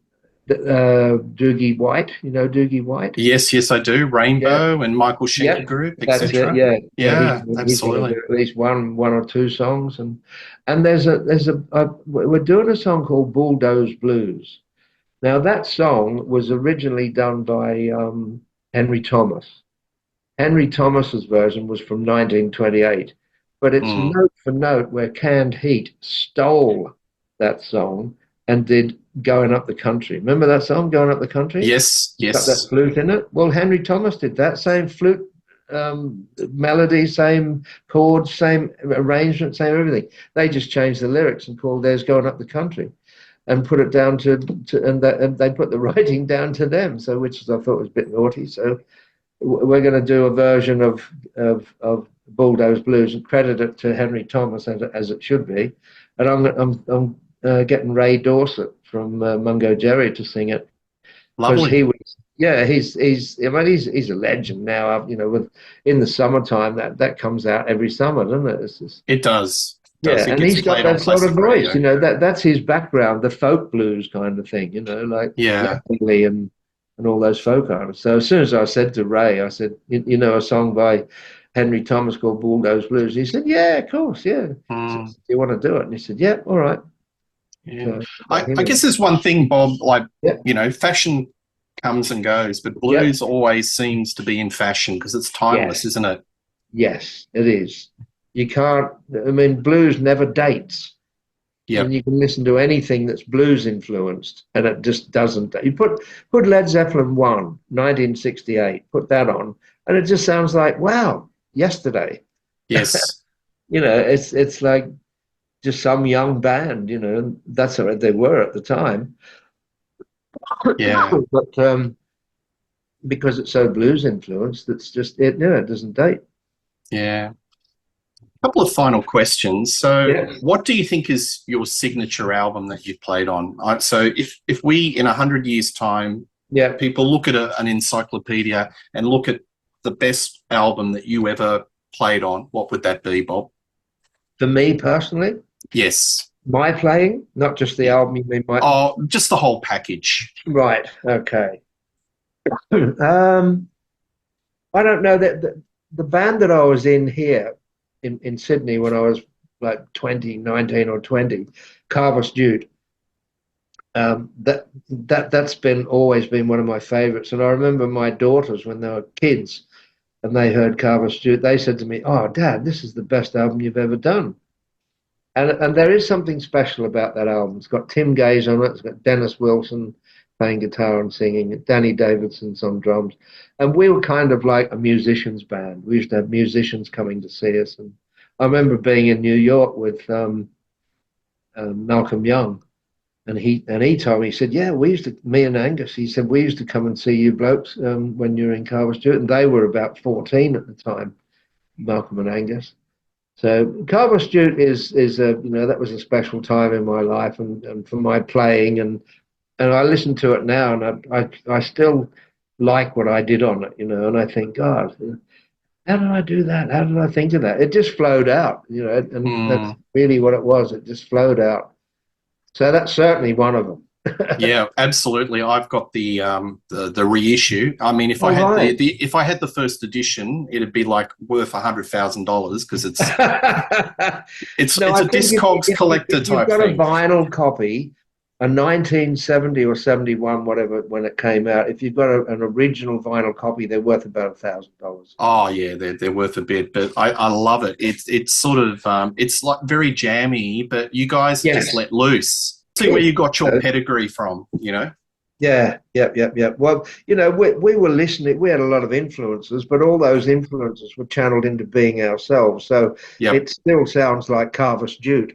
Doogie White. Doogie White. Yes, yes, I do. Yeah, Rainbow and Michael Schenker yeah, Group, that's it. etc. Yeah, yeah. He's Yeah, he's going to absolutely. do at least one or two songs, and we're doing a song called Bulldoze Blues. Now that song was originally done by Henry Thomas. Henry Thomas's version was from 1928, but it's Mm. note for note where Canned Heat stole that song and did Going Up the Country. Remember that song, Going Up the Country? Yes, It's got that yes. flute in it. Well, Henry Thomas did that same flute melody, same chords, same arrangement, same everything. They just changed the lyrics and called theirs Going Up the Country and put it down and they put the writing down to them. So, which I thought was a bit naughty. So we're going to do a version of Bulldoze Blues and credit it to Henry Thomas as it should be, and I'm getting Ray Dorset from Mungo Jerry to sing it because Lovely. he was he's a legend now. With in the summertime that comes out every summer, doesn't it? It's just, It does. yeah, It and gets he's got played on that sort of classic voice. radio. That's his background, the folk blues kind of thing. Like Yeah. Billy and all those folk artists. So as soon as I said to Ray, I said, a song by Henry Thomas called Bulldoze Blues. He said, yeah, of course, yeah. I said, Mm. do you want to do it? And he said, yeah, all right. Yeah. So got him I in. guess there's one thing, Bob, like, Yeah, fashion comes and goes, but yeah, blues always seems to be in fashion because it's timeless, yes, isn't it? yes, it is. You can't. I mean, blues never dates. And Yep. you can listen to anything that's blues influenced, and it just doesn't. You put Led Zeppelin 1, 1968, put that on, and it just sounds like, wow, yesterday. Yes. It's like just some young band, that's what they were at the time. Yeah. But because it's so blues influenced, it's just it. No, it doesn't date. Yeah. Couple of final questions. So, Yeah, what do you think is your signature album that you've played on? So, if we in 100 years' time, yeah. people look at an encyclopedia and look at the best album that you ever played on, what would that be, Bob? For me personally, Yes. my playing, not just the Yeah. album. You mean my Oh, just the whole package. right? Okay. I don't know that the band that I was in here in Sydney when I was like 20, 19 or 20, Carver Stewart. That's been always been one of my favorites. And I remember my daughters when they were kids and they heard Carver Stewart, they said to me, "Oh, Dad, this is the best album you've ever done." And there is something special about that album. It's got Tim Gaze on it. It's got Dennis Wilson playing guitar and singing. Danny Davidson's on drums. And we were kind of like a musicians band. We used to have musicians coming to see us. And I remember being in New York with Malcolm Young. And he told me, he said, yeah, me and Angus, he said, we used to come and see you blokes when you were in Carver Stewart. And they were about 14 at the time, Malcolm and Angus. So Carver Stewart is that was a special time in my life and for my playing and I listen to it now and I still like what I did on it, and I think, God, how did I do that? How did I think of that? It just flowed out, and that's Mm, really what it was. It just flowed out. So that's certainly one of them. yeah, absolutely. I've got the reissue. I mean, if I All had right. if I had the first edition, it'd be like worth $100,000 because it's No, it's I a think Discogs collector if you've type got a thing. vinyl copy, a 1970 or 71, whatever, when it came out, if you've got an original vinyl copy, they're worth about $1,000. Oh yeah, they're worth a bit, but I love it. It's sort of it's like very jammy, but you guys just Yes. let loose. See where Yeah. you got your pedigree from. Yeah, yep. Well, we were listening. We had a lot of influences, but all those influences were channeled into being ourselves. So Yep, it still sounds like Carver Stewart.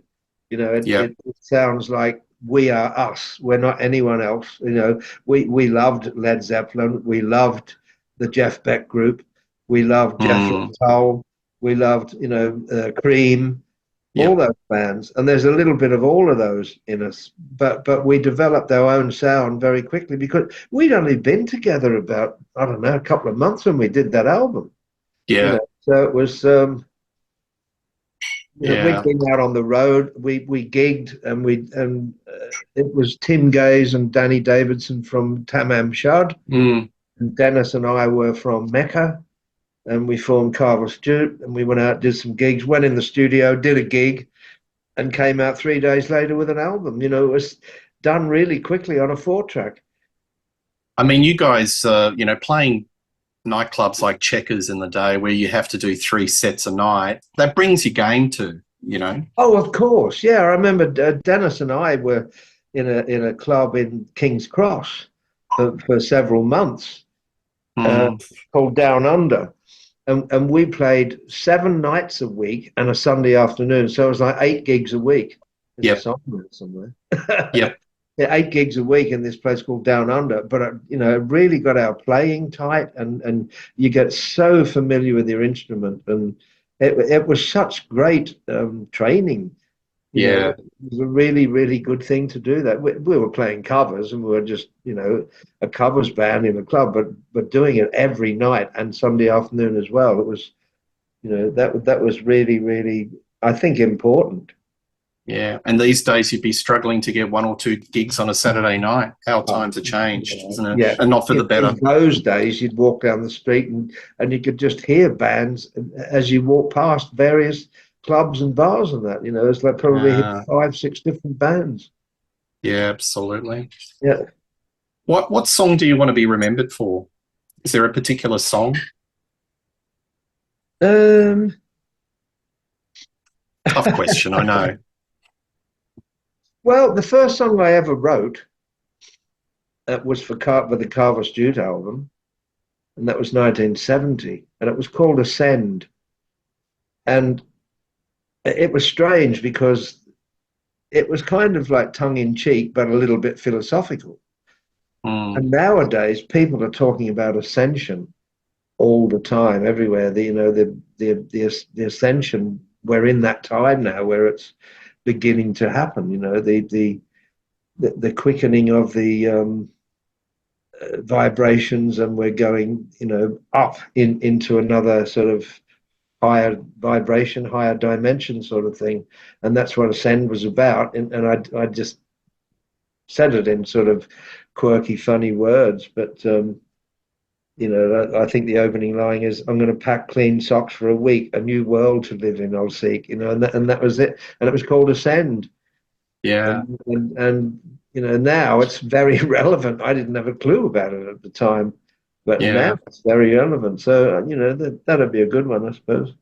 yep. It sounds like we are us. We're not anyone else. We loved Led Zeppelin. We loved the Jeff Beck group. We loved Jethro Mm, Tull. We loved, Cream. all Yep. those bands, and there's a little bit of all of those in us. But we developed our own sound very quickly because we'd only been together about, I don't know, a couple of months when we did that album. Yeah. So it was we'd Yeah. been out on the road. We gigged, and it was Tim Gaze and Danny Davidson from Tamam Shud, Mm. and Dennis and I were from Mecca, and we formed Carver Stewart, and we went out, did some gigs, went in the studio, did a gig, and came out 3 days later with an album. It was done really quickly on a 4-track. I mean, you guys, playing nightclubs like Checkers in the day where you have to do 3 sets a night, that brings your game to. Oh, of course, yeah. I remember Dennis and I were in a club in King's Cross for several months, Mm. called Down Under. And we played 7 nights a week and a Sunday afternoon. So it was like 8 gigs a week. There's a song there somewhere. Yep. Yeah, 8 gigs a week in this place called Down Under. But, it really got our playing tight, and you get so familiar with your instrument. And it was such great training. Yeah. It was a really, really good thing to do that. We were playing covers, and we were just, a covers band in a club, but doing it every night and Sunday afternoon as well. It was, that was really, really, I think, important. Yeah. And these days you'd be struggling to get 1 or 2 gigs on a Saturday night. How times have changed, isn't it? Yeah. And not for the better. In those days, you'd walk down the street and you could just hear bands as you walk past various clubs and bars and that. It's like probably 5, 6 different bands. Yeah, absolutely. Yeah. What song do you want to be remembered for? Is there a particular song? Um, Tough question, I know. Well, the first song I ever wrote was for the Carver Stewart album, and that was 1970, and it was called Ascend. And it was strange because it was kind of like tongue-in-cheek, but a little bit philosophical. Mm. And nowadays, people are talking about ascension all the time, everywhere. The ascension. We're in that time now where it's beginning to happen. The quickening of the vibrations, and we're going, up into another sort of higher vibration, higher dimension sort of thing. And that's what Ascend was about. And I just said it in sort of quirky, funny words. But, I think the opening line is, I'm going to pack clean socks for a week, a new world to live in, I'll seek, and that was it. And it was called Ascend. Yeah. And now it's very relevant. I didn't have a clue about it at the time, but now it's very relevant. So, that'd be a good one, I suppose.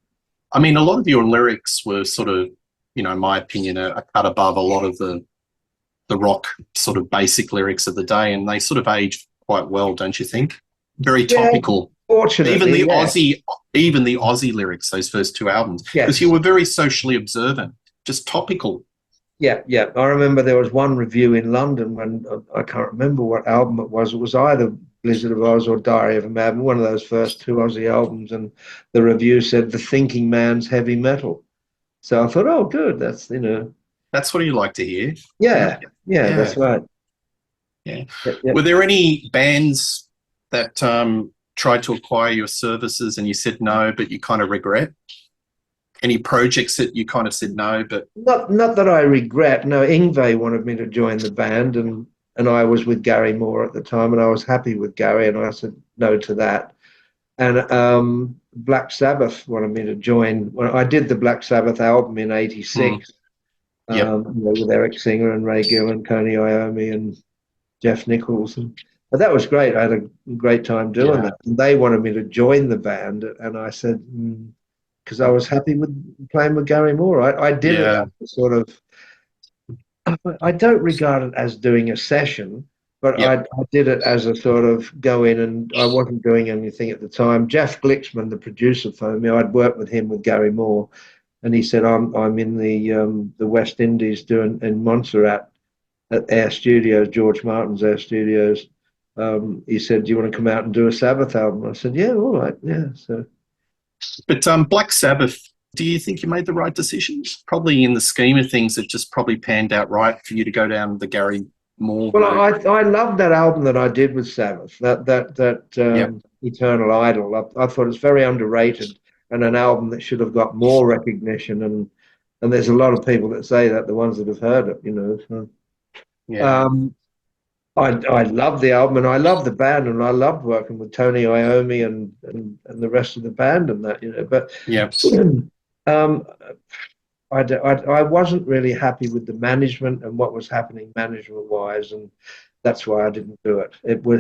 I mean, a lot of your lyrics were sort of, in my opinion, a cut above a lot of the rock sort of basic lyrics of the day, and they sort of aged quite well, don't you think? Very topical. Fortunately, even the Aussie lyrics, those first 2 albums, because you were very socially observant, just topical. Yeah. I remember there was one review in London when I can't remember what album it was. It was either Blizzard of Oz or Diary of a Madman, one of those first 2 Aussie albums, and the review said the thinking man's heavy metal. So I thought, oh, good, that's That's what you like to hear. Yeah, that's right. Yeah. Were there any bands that tried to acquire your services and you said no, but you kind of regret? Any projects that you kind of said no, but not that I regret. No, Yngwie wanted me to join the band, and I was with Gary Moore at the time, and I was happy with Gary, and I said no to that. And Black Sabbath wanted me to join. When I did the Black Sabbath album in '86, with Eric Singer and Ray Gill and Coney Iommi and Jeff Nichols, but that was great. I had a great time doing that. And they wanted me to join the band, and I said, because I was happy with playing with Gary Moore. I did it as sort of, I don't regard it as doing a session, but I did it as a sort of go in, and I wasn't doing anything at the time. Jeff Glixman, the producer, phoned me. I'd worked with him with Gary Moore, and he said, I'm in the West Indies doing in Montserrat at Air Studios, George Martin's Air Studios. He said, do you want to come out and do a Sabbath album? I said, yeah, all right, yeah. So, But Black Sabbath, do you think you made the right decisions? Probably in the scheme of things, it just probably panned out right for you to go down the Gary Moore Well, route. I loved that album that I did with Sabbath, Yep. Eternal Idol. I thought it's very underrated and an album that should have got more recognition. And there's a lot of people that say that, the ones that have heard it, you know. So, Yeah. um, I love the album and I love the band and I loved working with Tony Iommi and the rest of the band and that, you know. But Yep. um, I wasn't really happy with the management and what was happening management-wise, and that's why I didn't do it.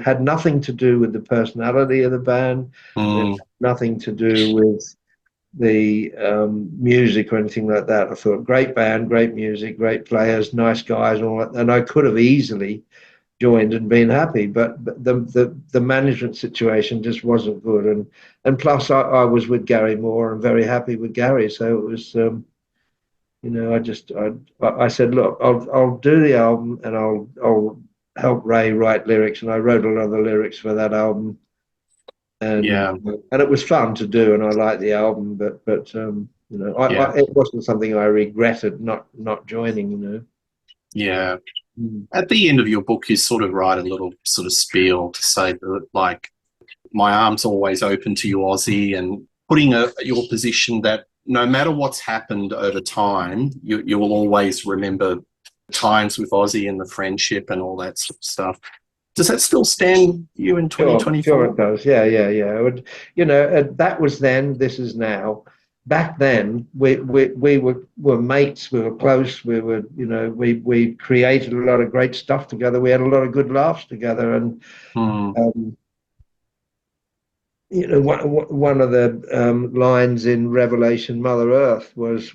Had nothing to do with the personality of the band. It had Mm, nothing to do with the music or anything like that. I thought great band, great music, great players, nice guys, and all that, and I could have easily joined and been happy, but the management situation just wasn't good, and plus I was with Gary Moore and very happy with Gary, so it was. You know, I said, look, I'll do the album and I'll help Ray write lyrics, and I wrote a lot of the lyrics for that album, yeah. and it was fun to do, and I liked the album, but you know, Yeah. it wasn't something I regretted not joining, you know. Yeah. Mm. At the end of your book, you sort of write a little sort of spiel to say that, like, my arm's always open to you, Aussie, and putting your position that no matter what's happened over time, you will always remember times with Aussie and the friendship and all that sort of stuff. Does that still stand you in Sure 2024? it does. Yeah. You know, that was then. This is now. Back then, we were mates. We were close. We were, you know, we created a lot of great stuff together. We had a lot of good laughs together, and Hmm. you know, one of the lines in Revelation, Mother Earth, was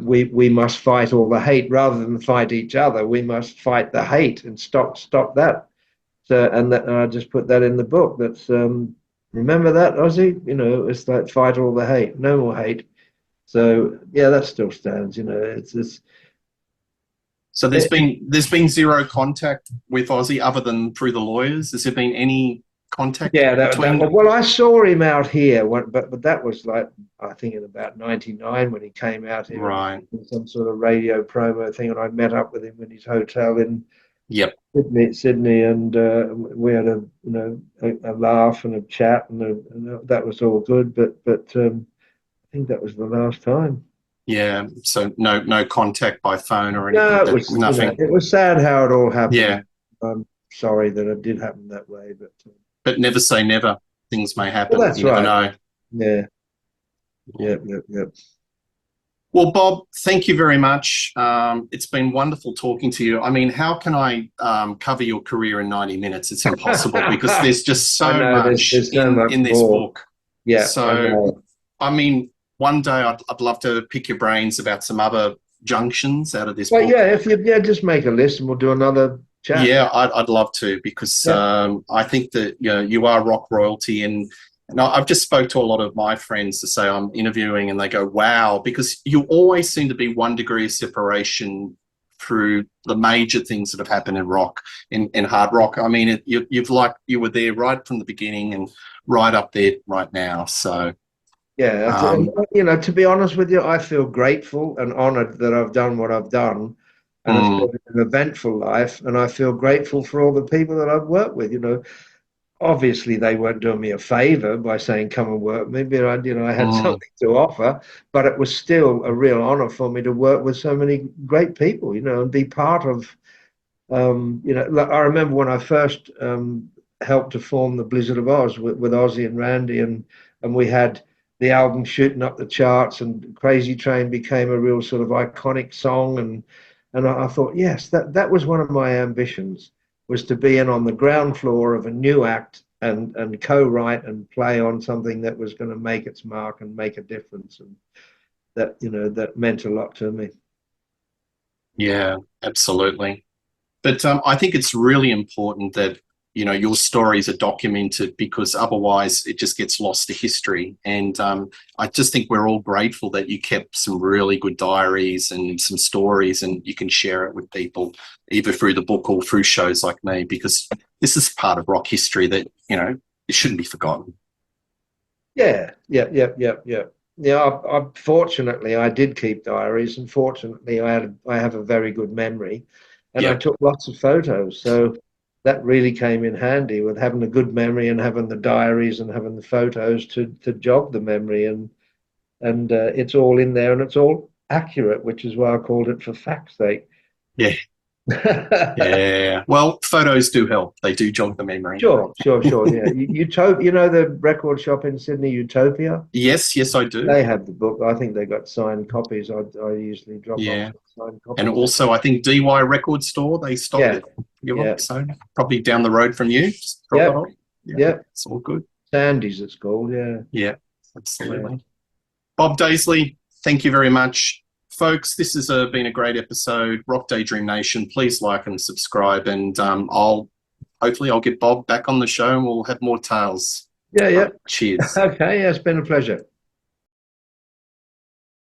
we must fight all the hate rather than fight each other. We must fight the hate and stop that. So, and I just put that in the book. That's remember that, Ozzy. You know, it's like fight all the hate, no more hate. So yeah, that still stands. You know, So it, there's been zero contact with Aussie other than through the lawyers. Has there been any contact yeah. between? Well, I saw him out here, but that was like I think in about '99 when he came out here and Right. some sort of radio promo thing, and I met up with him in his hotel in Yep. Sydney, and we had a laugh and a chat, and that was all good. But I think that was the last time. Yeah. So no contact by phone or anything. No, it That was nothing. it was sad how it all Yeah. happened. I'm sorry that it did happen that way, but But never say never. Things may well, happen. that's You never right. know. Yeah, Yeah. yep. Well, Bob, thank you very much. It's been wonderful talking to you. I mean, how can I cover your career in 90 minutes? It's impossible because there's just I so know much there's so much in this more. book. Yeah, I So, know. I mean, one day I'd love to pick your brains about some other junctions out of this But book. yeah, if you just make a list and we'll do another chat. Yeah, I'd love to because Yeah. I think that you are rock royalty, and I've just spoke to a lot of my friends to say I'm interviewing, and they go, "Wow," because you always seem to be 1 degree of separation through the major things that have happened in rock, in hard rock. I mean, you were there right from the beginning and right up there right now. So Yeah, and, um, you know, to be honest with you, I feel grateful and honored that I've done what I've done, and it's mm, been an eventful life. And I feel grateful for all the people that I've worked with. You know, obviously they weren't doing me a favor by saying come and work with me, but I had mm, something to offer. But it was still a real honor for me to work with so many great people. You know, and be part of. Like I remember when I first helped to form the Blizzard of Oz with Ozzy and Randy, and we had the album shooting up the charts, and Crazy Train became a real sort of iconic song, and I thought, yes, that was one of my ambitions, was to be in on the ground floor of a new act and co-write and play on something that was going to make its mark and make a difference, and that meant a lot to me. yeah, absolutely. But I think it's really important that your stories are documented because otherwise it just gets lost to history. And I just think we're all grateful that you kept some really good diaries and some stories, and you can share it with people either through the book or through shows like me, because this is part of rock history that it shouldn't be forgotten. Yeah. Yeah, fortunately I did keep diaries, and fortunately I have a very good memory, and I Yeah. took lots of photos. So that really came in handy with having a good memory and having the diaries and having the photos to jog the memory, and it's all in there and it's all accurate, which is why I called it for fact's sake. Yeah. Yeah. Well, photos do help. They do jog the memory. Sure, sure, sure. Yeah, Utopia. You know the record shop in Sydney, Utopia. Yes, yes, I do. They have the book. I think they got signed copies. I usually drop off Yeah. some signed And copies. also, I think DY Record Store, they stock Yeah, it. You yeah, look, so probably down the road from you. Just drop it yeah, off. Yeah, yeah. it's all good. Sandy's, it's called. Yeah, Yeah, yeah. absolutely. Bob Daisley, thank you very much. Folks, this has been a great episode. Rock Daydream Nation, please like and subscribe, and hopefully I'll get Bob back on the show and we'll have more tales. Yeah, yeah. Cheers. Okay, yeah, it's been a pleasure.